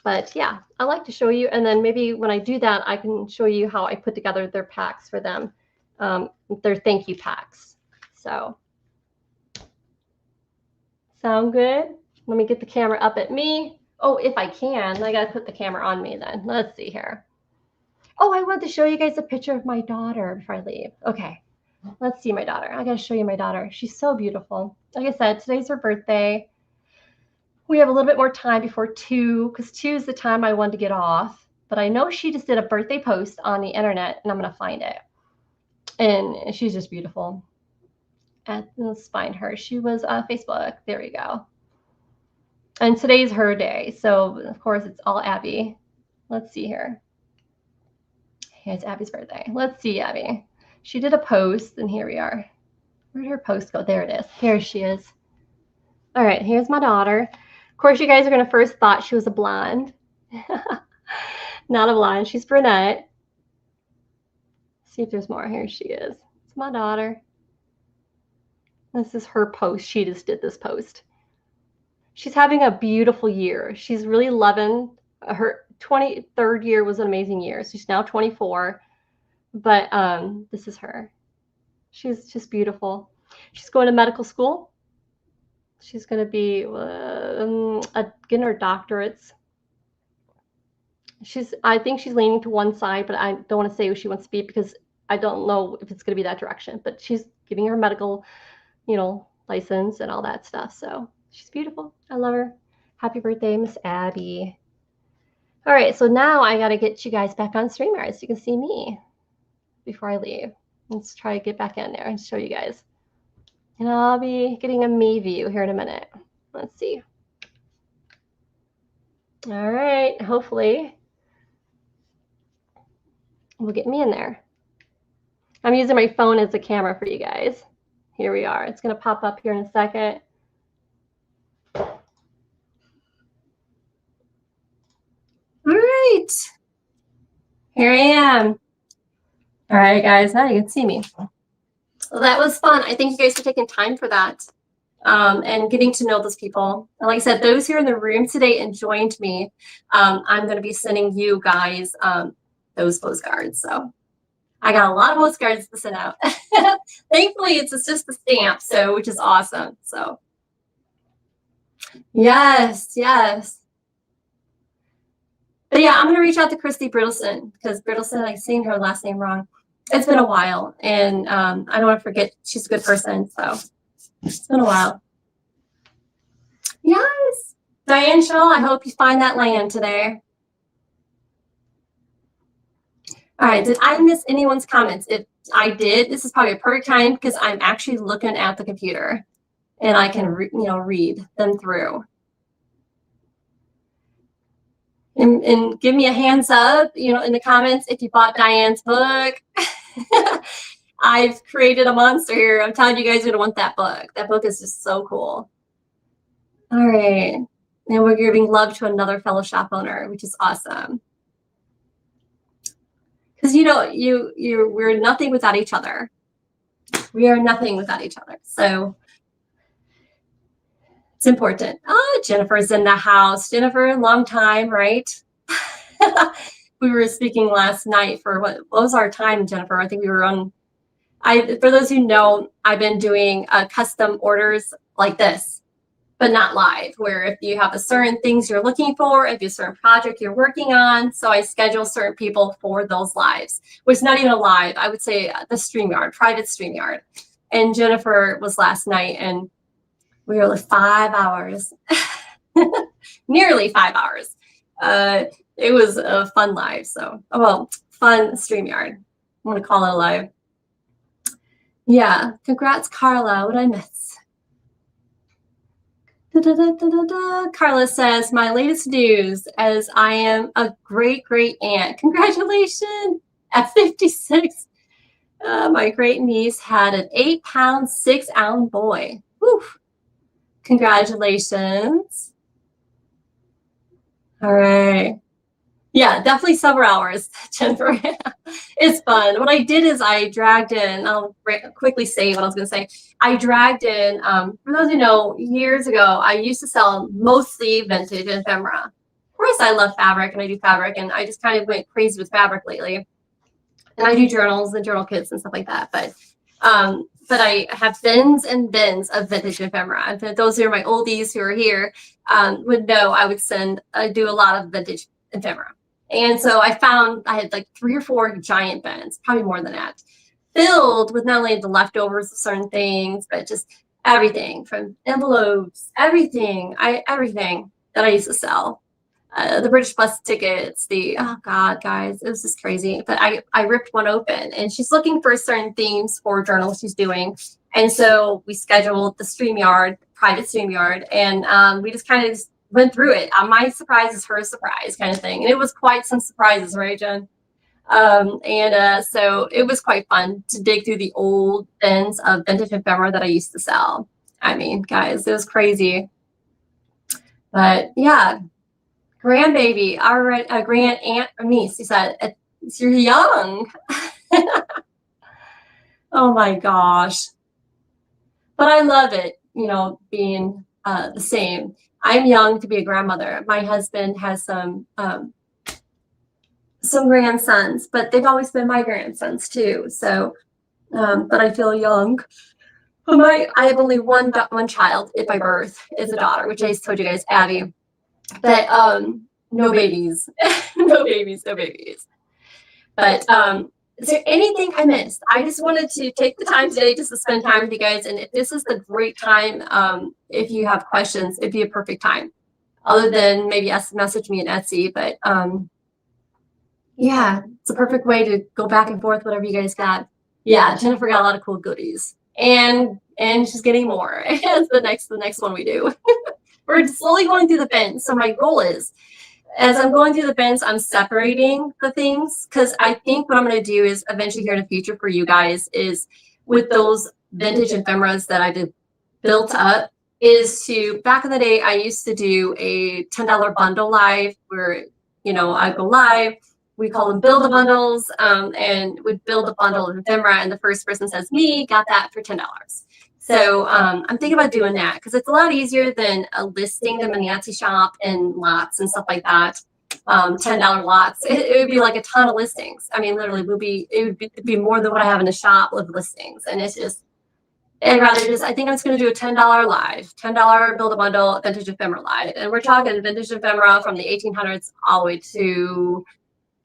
But yeah, I like to show you, and then maybe when I do that, I can show you how I put together their packs for them, their thank you packs. So, sound good? Let me get the camera up at me. Oh, if I can, I gotta put the camera on me then. Let's see here. Oh, I want to show you guys a picture of my daughter before I leave. Okay, let's see my daughter. I gotta show you my daughter. She's so beautiful. Like I said, today's her birthday. We have a little bit more time before 2, because 2 is the time I wanted to get off. But I know she just did a birthday post on the internet, and I'm going to find it. And she's just beautiful. And let's find her. She was on Facebook. There we go. And today's her day. So, of course, it's all Abby. Let's see here. Here's Abby's birthday. Let's see, Abby. She did a post, and here we are. Where did her post go? There it is. Here she is. All right, here's my daughter. Of course, you guys are going to first thought she was a blonde. Not a blonde. She's brunette. See if there's more. Here she is. It's my daughter. This is her post. She just did this post. She's having a beautiful year. She's really loving her 23rd year was an amazing year. So she's now 24. But this is her. She's just beautiful. She's going to medical school. She's going to be getting her doctorates. I think she's leaning to one side, but I don't want to say who she wants to be because I don't know if it's going to be that direction. But she's getting her medical, license and all that stuff. So she's beautiful. I love her. Happy birthday, Miss Abby. All right, so now I got to get you guys back on StreamYard so you can see me before I leave. Let's try to get back in there and show you guys. And I'll be getting a me view here in a minute. Let's see. All right, hopefully we'll get me in there. I'm using my phone as a camera for you guys. Here we are. It's going to pop up here in a second. All right. Here I am. All right, guys, now you can see me. Well, that was fun. I thank you guys for taking time for that and getting to know those people. And like I said, those here in the room today and joined me, I'm going to be sending you guys those postcards. So I got a lot of postcards to send out. Thankfully, it's just a stamp, which is awesome. So yes. But yeah, I'm going to reach out to Christy Brittleson because Brittleson, I've seen her last name wrong. It's been a while, and I don't want to forget she's a good person, so it's been a while. Yes. Diane Shaw, I hope you find that land today. All right, did I miss anyone's comments? If I did, this is probably a perfect time because I'm actually looking at the computer, and I can read them through. And give me a hands up, in the comments if you bought Diane's book. I've created a monster here. I'm telling you guys, you're gonna want that book. That book is just so cool. All right, and we're giving love to another fellow shop owner, which is awesome. Because we're nothing without each other. We are nothing without each other. So it's important. Oh, Jennifer's in the house. Jennifer, long time, right? We were speaking last night for what was our time, Jennifer? I think we were on. For those who know, I've been doing custom orders like this, but not live, where if you have a certain things you're looking for, if you have a certain project you're working on, so I schedule certain people for those lives, which is not even a live. I would say the StreamYard, private StreamYard. And Jennifer was last night, and we were like 5 hours, nearly 5 hours. It was a fun live. So, fun StreamYard. I'm going to call it a live. Yeah. Congrats, Carla. What did I miss? Carla says, my latest news as I am a great aunt. Congratulations at 56. My great niece had an 8-pound, 6-ounce boy. Whew. Congratulations. All right. Yeah, definitely several hours, Jennifer. It's fun. What I did is I dragged in, I'll quickly say what I was going to say. I dragged in, for those who know, years ago, I used to sell mostly vintage ephemera. Of course, I love fabric and I do fabric, and I just kind of went crazy with fabric lately. And I do journals and journal kits and stuff like that. But I have bins and bins of vintage ephemera. And for those who are my oldies who are here would know I would do a lot of vintage ephemera. And so I found I had like 3 or 4 giant bins, probably more than that, filled with not only the leftovers of certain things, but just everything from envelopes, everything that I used to sell. The British bus tickets, oh God, guys, it was just crazy. But I ripped one open, and she's looking for certain themes for journals she's doing. And so we scheduled the StreamYard, private StreamYard, and we just kind of went through it. My surprise is her surprise kind of thing. And it was quite some surprises, right, Jen? So it was quite fun to dig through the old bins of vintage ephemera that I used to sell. I mean, guys, it was crazy. But yeah. Grandbaby, our grand aunt or niece, he said, you're young. Oh my gosh. But I love it, you know, being the same. I'm young to be a grandmother. My husband has some grandsons, but they've always been my grandsons too. So, but I feel young. I have only one child at my birth is a daughter, which I just told you guys, Abby. But no babies, no babies. But is there anything I missed? I just wanted to take the time today just to spend time with you guys. And if this is the great time, if you have questions, it'd be a perfect time. Other than maybe message me in Etsy, but yeah, it's a perfect way to go back and forth, whatever you guys got. Yeah, Jennifer got a lot of cool goodies, and she's getting more. It's the next one we do. We're slowly going through the bins. So my goal is, as I'm going through the bins, I'm separating the things, because I think what I'm going to do is eventually here in the future for you guys is with those vintage ephemeras that I built up is to, back in the day, I used to do a $10 bundle live where, you know, I go live, we call them build a bundles, and would build a bundle of ephemera, and the first person says me, got that for $10. So I'm thinking about doing that because it's a lot easier than listing them in the Etsy shop and lots and stuff like that. $10 lots. It would be like a ton of listings. I mean, literally, it would be more than what I have in the shop with listings. And it's just, I'd rather just, I think I'm just going to do a $10 live, $10 build a bundle vintage ephemera live. And we're talking vintage ephemera from the 1800s all the way to,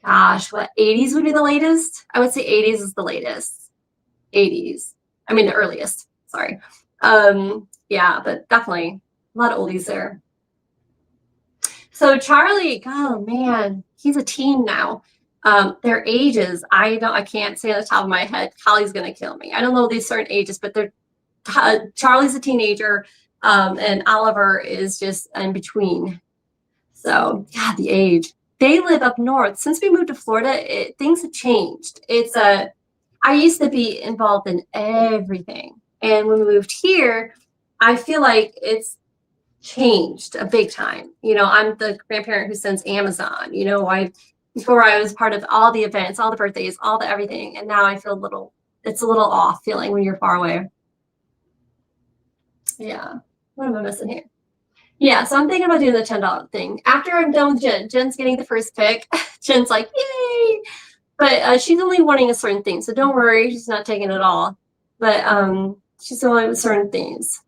gosh, what, 80s would be the latest? I would say 80s is the latest. 80s. I mean, the earliest. Sorry. Yeah, but definitely a lot of oldies there. So Charlie, oh man, he's a teen now. Their ages, I can't say on the top of my head. Collie's gonna kill me. I don't know these certain ages, but they're Charlie's a teenager, and Oliver is just in between. So yeah, the age. They live up north. Since we moved to Florida, things have changed. I used to be involved in everything. And when we moved here, I feel like it's changed a big time. You know, I'm the grandparent who sends Amazon. You know, before I was part of all the events, all the birthdays, all the everything. And now I feel it's a little off feeling when you're far away. Yeah. What am I missing here? Yeah, so I'm thinking about doing the $10 thing. After I'm done with Jen, Jen's getting the first pick. Jen's like, yay! But she's only wanting a certain thing. So don't worry, she's not taking it all. But she's only with certain things.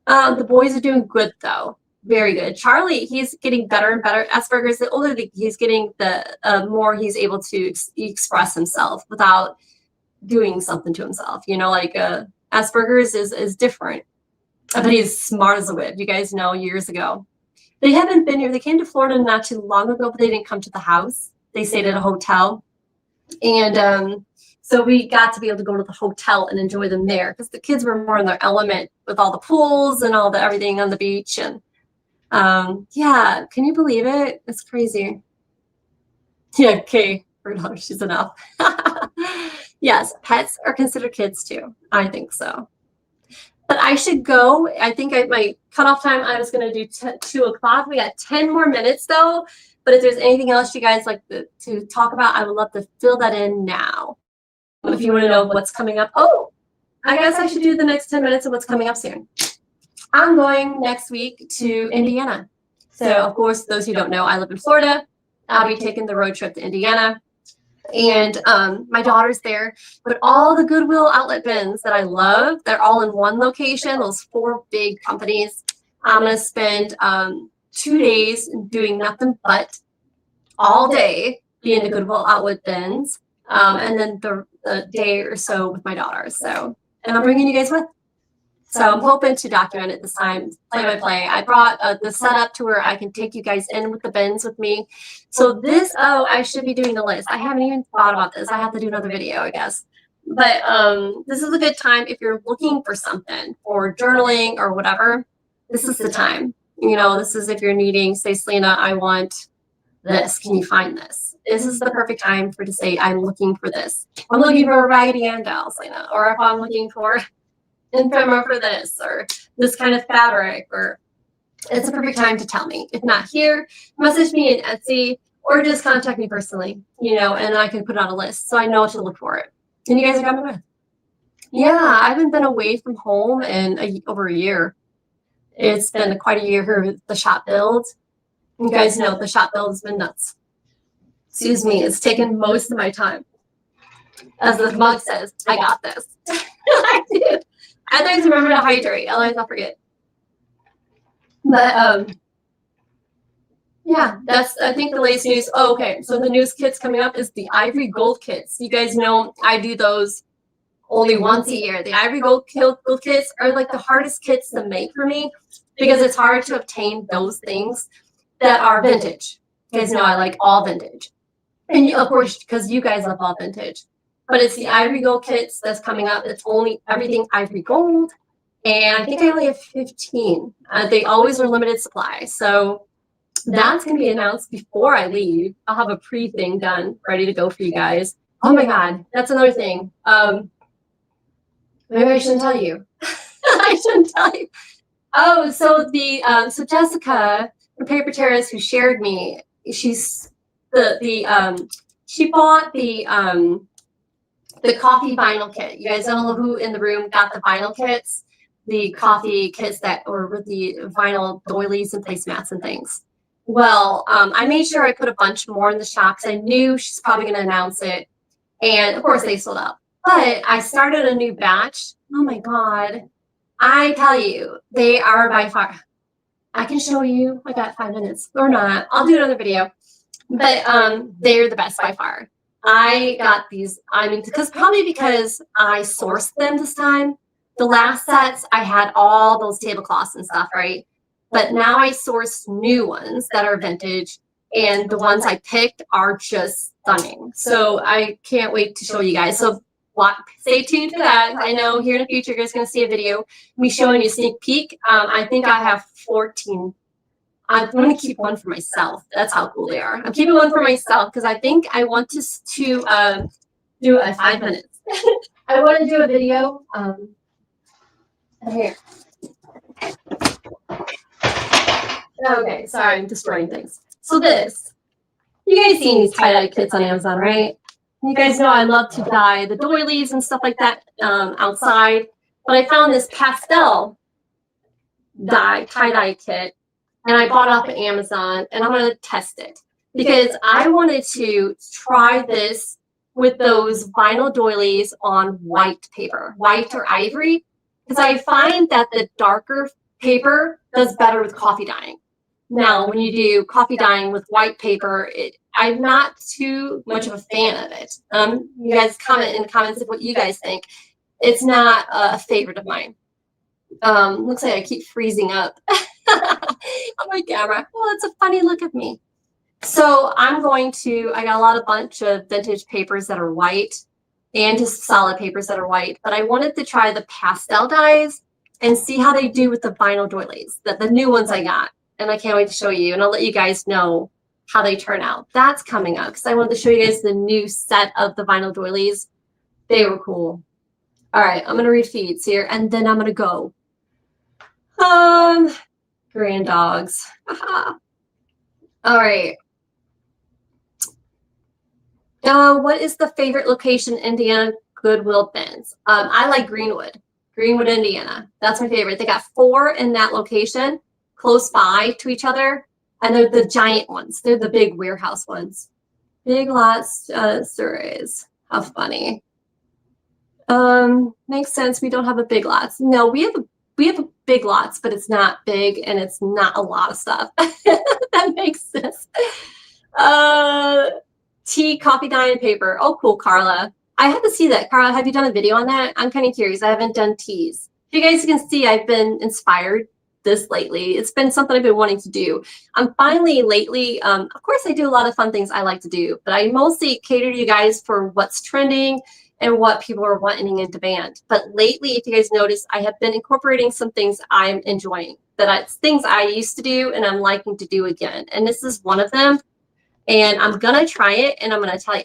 The boys are doing good, though. Very good. Charlie, he's getting better and better. Asperger's, the older he's getting, the more he's able to express himself without doing something to himself. You know, like Asperger's is different. But he's smart as a whip. You guys know years ago. They haven't been here. They came to Florida not too long ago, but they didn't come to the house. They stayed at a hotel. And So we got to be able to go to the hotel and enjoy them there because the kids were more in their element with all the pools and all the everything on the beach. And yeah, can you believe it? It's crazy. Yeah, okay, $3, she's enough. Yes, pets are considered kids too. I think so. But I should go. I think my cutoff time, I was going to do 2 o'clock. We got 10 more minutes though. But if there's anything else you guys like to talk about, I would love to fill that in now. If you want to know what's coming up. Oh, I guess I should do the next 10 minutes of what's coming up soon. I'm going next week to Indiana. So, of course, those who don't know, I live in Florida. I'll be taking the road trip to Indiana. And my daughter's there. But all the Goodwill outlet bins that I love, they're all in one location, those 4 big companies. I'm going to spend 2 days doing nothing but all day being the Goodwill outlet bins. And then the day or so with my daughter. So, and I'm bringing you guys with. So I'm hoping to document it this time, play by play. I brought the setup to where I can take you guys in with the bins with me. So this, oh, I should be doing the list. I haven't even thought about this. I have to do another video, I guess. But this is a good time if you're looking for something or journaling or whatever. This is the time. You know, this is if you're needing, say, Selena, I want this. Can you find this? This is the perfect time to say, I'm looking for this. I'm looking for a Raggedy Ann doll, Selena. Or if I'm looking for ephemera for this, or this kind of fabric, or it's a perfect time to tell me. If not here, message me in Etsy, or just contact me personally, you know, and I can put it on a list so I know to look for it. And you guys are coming with. Yeah, I haven't been away from home in over a year. It's been quite a year here with the shop build. You guys know the shop build has been nuts. Excuse me, it's taken most of my time. As the mug says, I got this. I did. I always remember to hydrate, otherwise I'll forget. But yeah, that's I think the latest news. Oh, okay, so the news kits coming up is the ivory gold kits. You guys know I do those only once a year. The ivory gold kits are like the hardest kits to make for me because it's hard to obtain those things that are vintage. You guys know I like all vintage. And of course, because you guys love all vintage. But it's the ivory gold kits that's coming up. It's only everything ivory gold. And I think I only have 15. They always are limited supply. So that's going to be announced before I leave. I'll have a pre-thing done, ready to go for you guys. Oh my God, that's another thing. Maybe I shouldn't tell you. I shouldn't tell you. Oh, so so Jessica from Paper Terrace, who shared me, she's she bought the coffee vinyl kit. You guys don't know who in the room got the vinyl kits, the coffee kits that were with the vinyl doilies and placemats and things. Well, I made sure I put a bunch more in the shop because I knew she's probably going to announce it. And of course they sold out. But I started a new batch. Oh my God. I tell you, they are by far. I can show you. I got 5 minutes or not. I'll do another video. But they're the best by far. I got these, I mean, probably because I sourced them this time. The last sets, I had all those tablecloths and stuff, right? But now I sourced new ones that are vintage, and the ones I picked are just stunning. So I can't wait to show you guys. So stay tuned for that. I know here in the future, you're guys going to see a video, me showing you a sneak peek. I think I have 14. I'm going to keep one for myself. That's how cool they are. I'm keeping one for myself because I think I want to do a 5 minutes. I want to do a video. Here. Okay, sorry, I'm destroying things. So this, you guys seen these tie-dye kits on Amazon, right? You guys know I love to dye the doilies and stuff like that outside. But I found this pastel tie-dye kit. And I bought it off of Amazon, and I'm going to test it because I wanted to try this with those vinyl doilies on white paper, white or ivory, because I find that the darker paper does better with coffee dyeing. Now, when you do coffee dyeing with white paper, I'm not too much of a fan of it. You guys comment in the comments of what you guys think. It's not a favorite of mine. Looks like I keep freezing up on my camera. Well, it's a funny look of me. So I got a bunch of vintage papers that are white, and just solid papers that are white. But I wanted to try the pastel dyes and see how they do with the vinyl doilies, the new ones I got. And I can't wait to show you, and I'll let you guys know how they turn out. That's coming up because I wanted to show you guys the new set of the vinyl doilies. They were cool. All right, I'm gonna read feeds here, and then I'm gonna go. Grand dogs. All right. What is the favorite location in Indiana Goodwill bins? I like Greenwood, Indiana. That's my favorite. They got 4 in that location, close by to each other, and they're the giant ones. They're the big warehouse ones. Big Lots surveys. How funny. Makes sense. We don't have a Big Lots. No, we have a Big Lots, but it's not big and it's not a lot of stuff. That makes sense. Tea, coffee, dye, and paper. Oh, cool, Carla. I have to see that. Carla, have you done a video on that? I'm kind of curious. I haven't done teas. If you guys can see, I've been inspired this lately. It's been something I've been wanting to do. I'm finally lately, of course, I do a lot of fun things I like to do, but I mostly cater to you guys for what's trending and what people are wanting in demand. But lately, if you guys notice, I have been incorporating some things I'm enjoying, it's things I used to do and I'm liking to do again. And this is one of them. And I'm gonna try it, and I'm gonna tell you,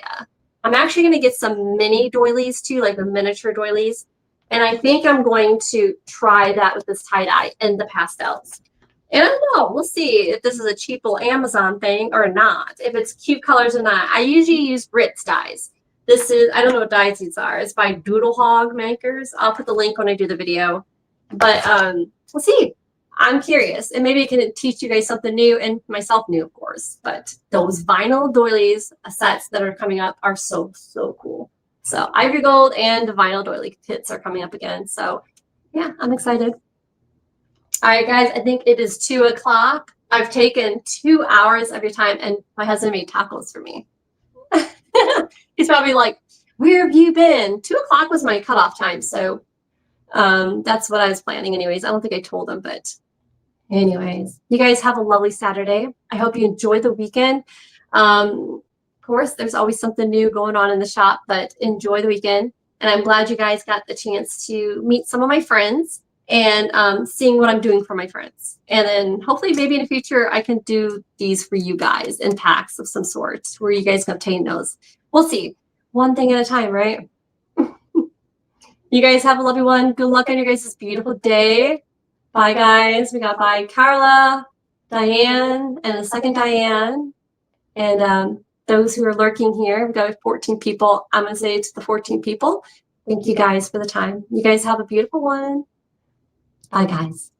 I'm actually gonna get some mini doilies too, like the miniature doilies. And I think I'm going to try that with this tie-dye and the pastels. And I don't know, we'll see if this is a cheap little Amazon thing or not, if it's cute colors or not. I usually use Ritz dyes. This is, I don't know what dyes these are. It's by Doodle Hog Makers. I'll put the link when I do the video. But we'll see. I'm curious, and maybe it can teach you guys something new, and myself new, of course. But those vinyl doilies sets that are coming up are so cool. So Ivory Gold and the vinyl doily kits are coming up again. So yeah, I'm excited. All right, guys, I think it is 2 o'clock. I've taken 2 hours of your time, and my husband made tacos for me. He's probably like, where have you been? 2 o'clock was my cutoff time, so that's what I was planning anyways. I don't think I told him, but anyways, you guys have a lovely Saturday. I hope you enjoy the weekend. Of course, there's always something new going on in the shop, but enjoy the weekend. And I'm glad you guys got the chance to meet some of my friends and seeing what I'm doing for my friends. And then hopefully maybe in the future, I can do these for you guys in packs of some sort where you guys can obtain those. We'll see. One thing at a time, right? You guys have a lovely one. Good luck on your guys' beautiful day. Bye, guys. We got bye Carla, Diane, and the second Diane. And those who are lurking here, we got 14 people. I'm going to say to the 14 people, thank you guys for the time. You guys have a beautiful one. Bye, guys.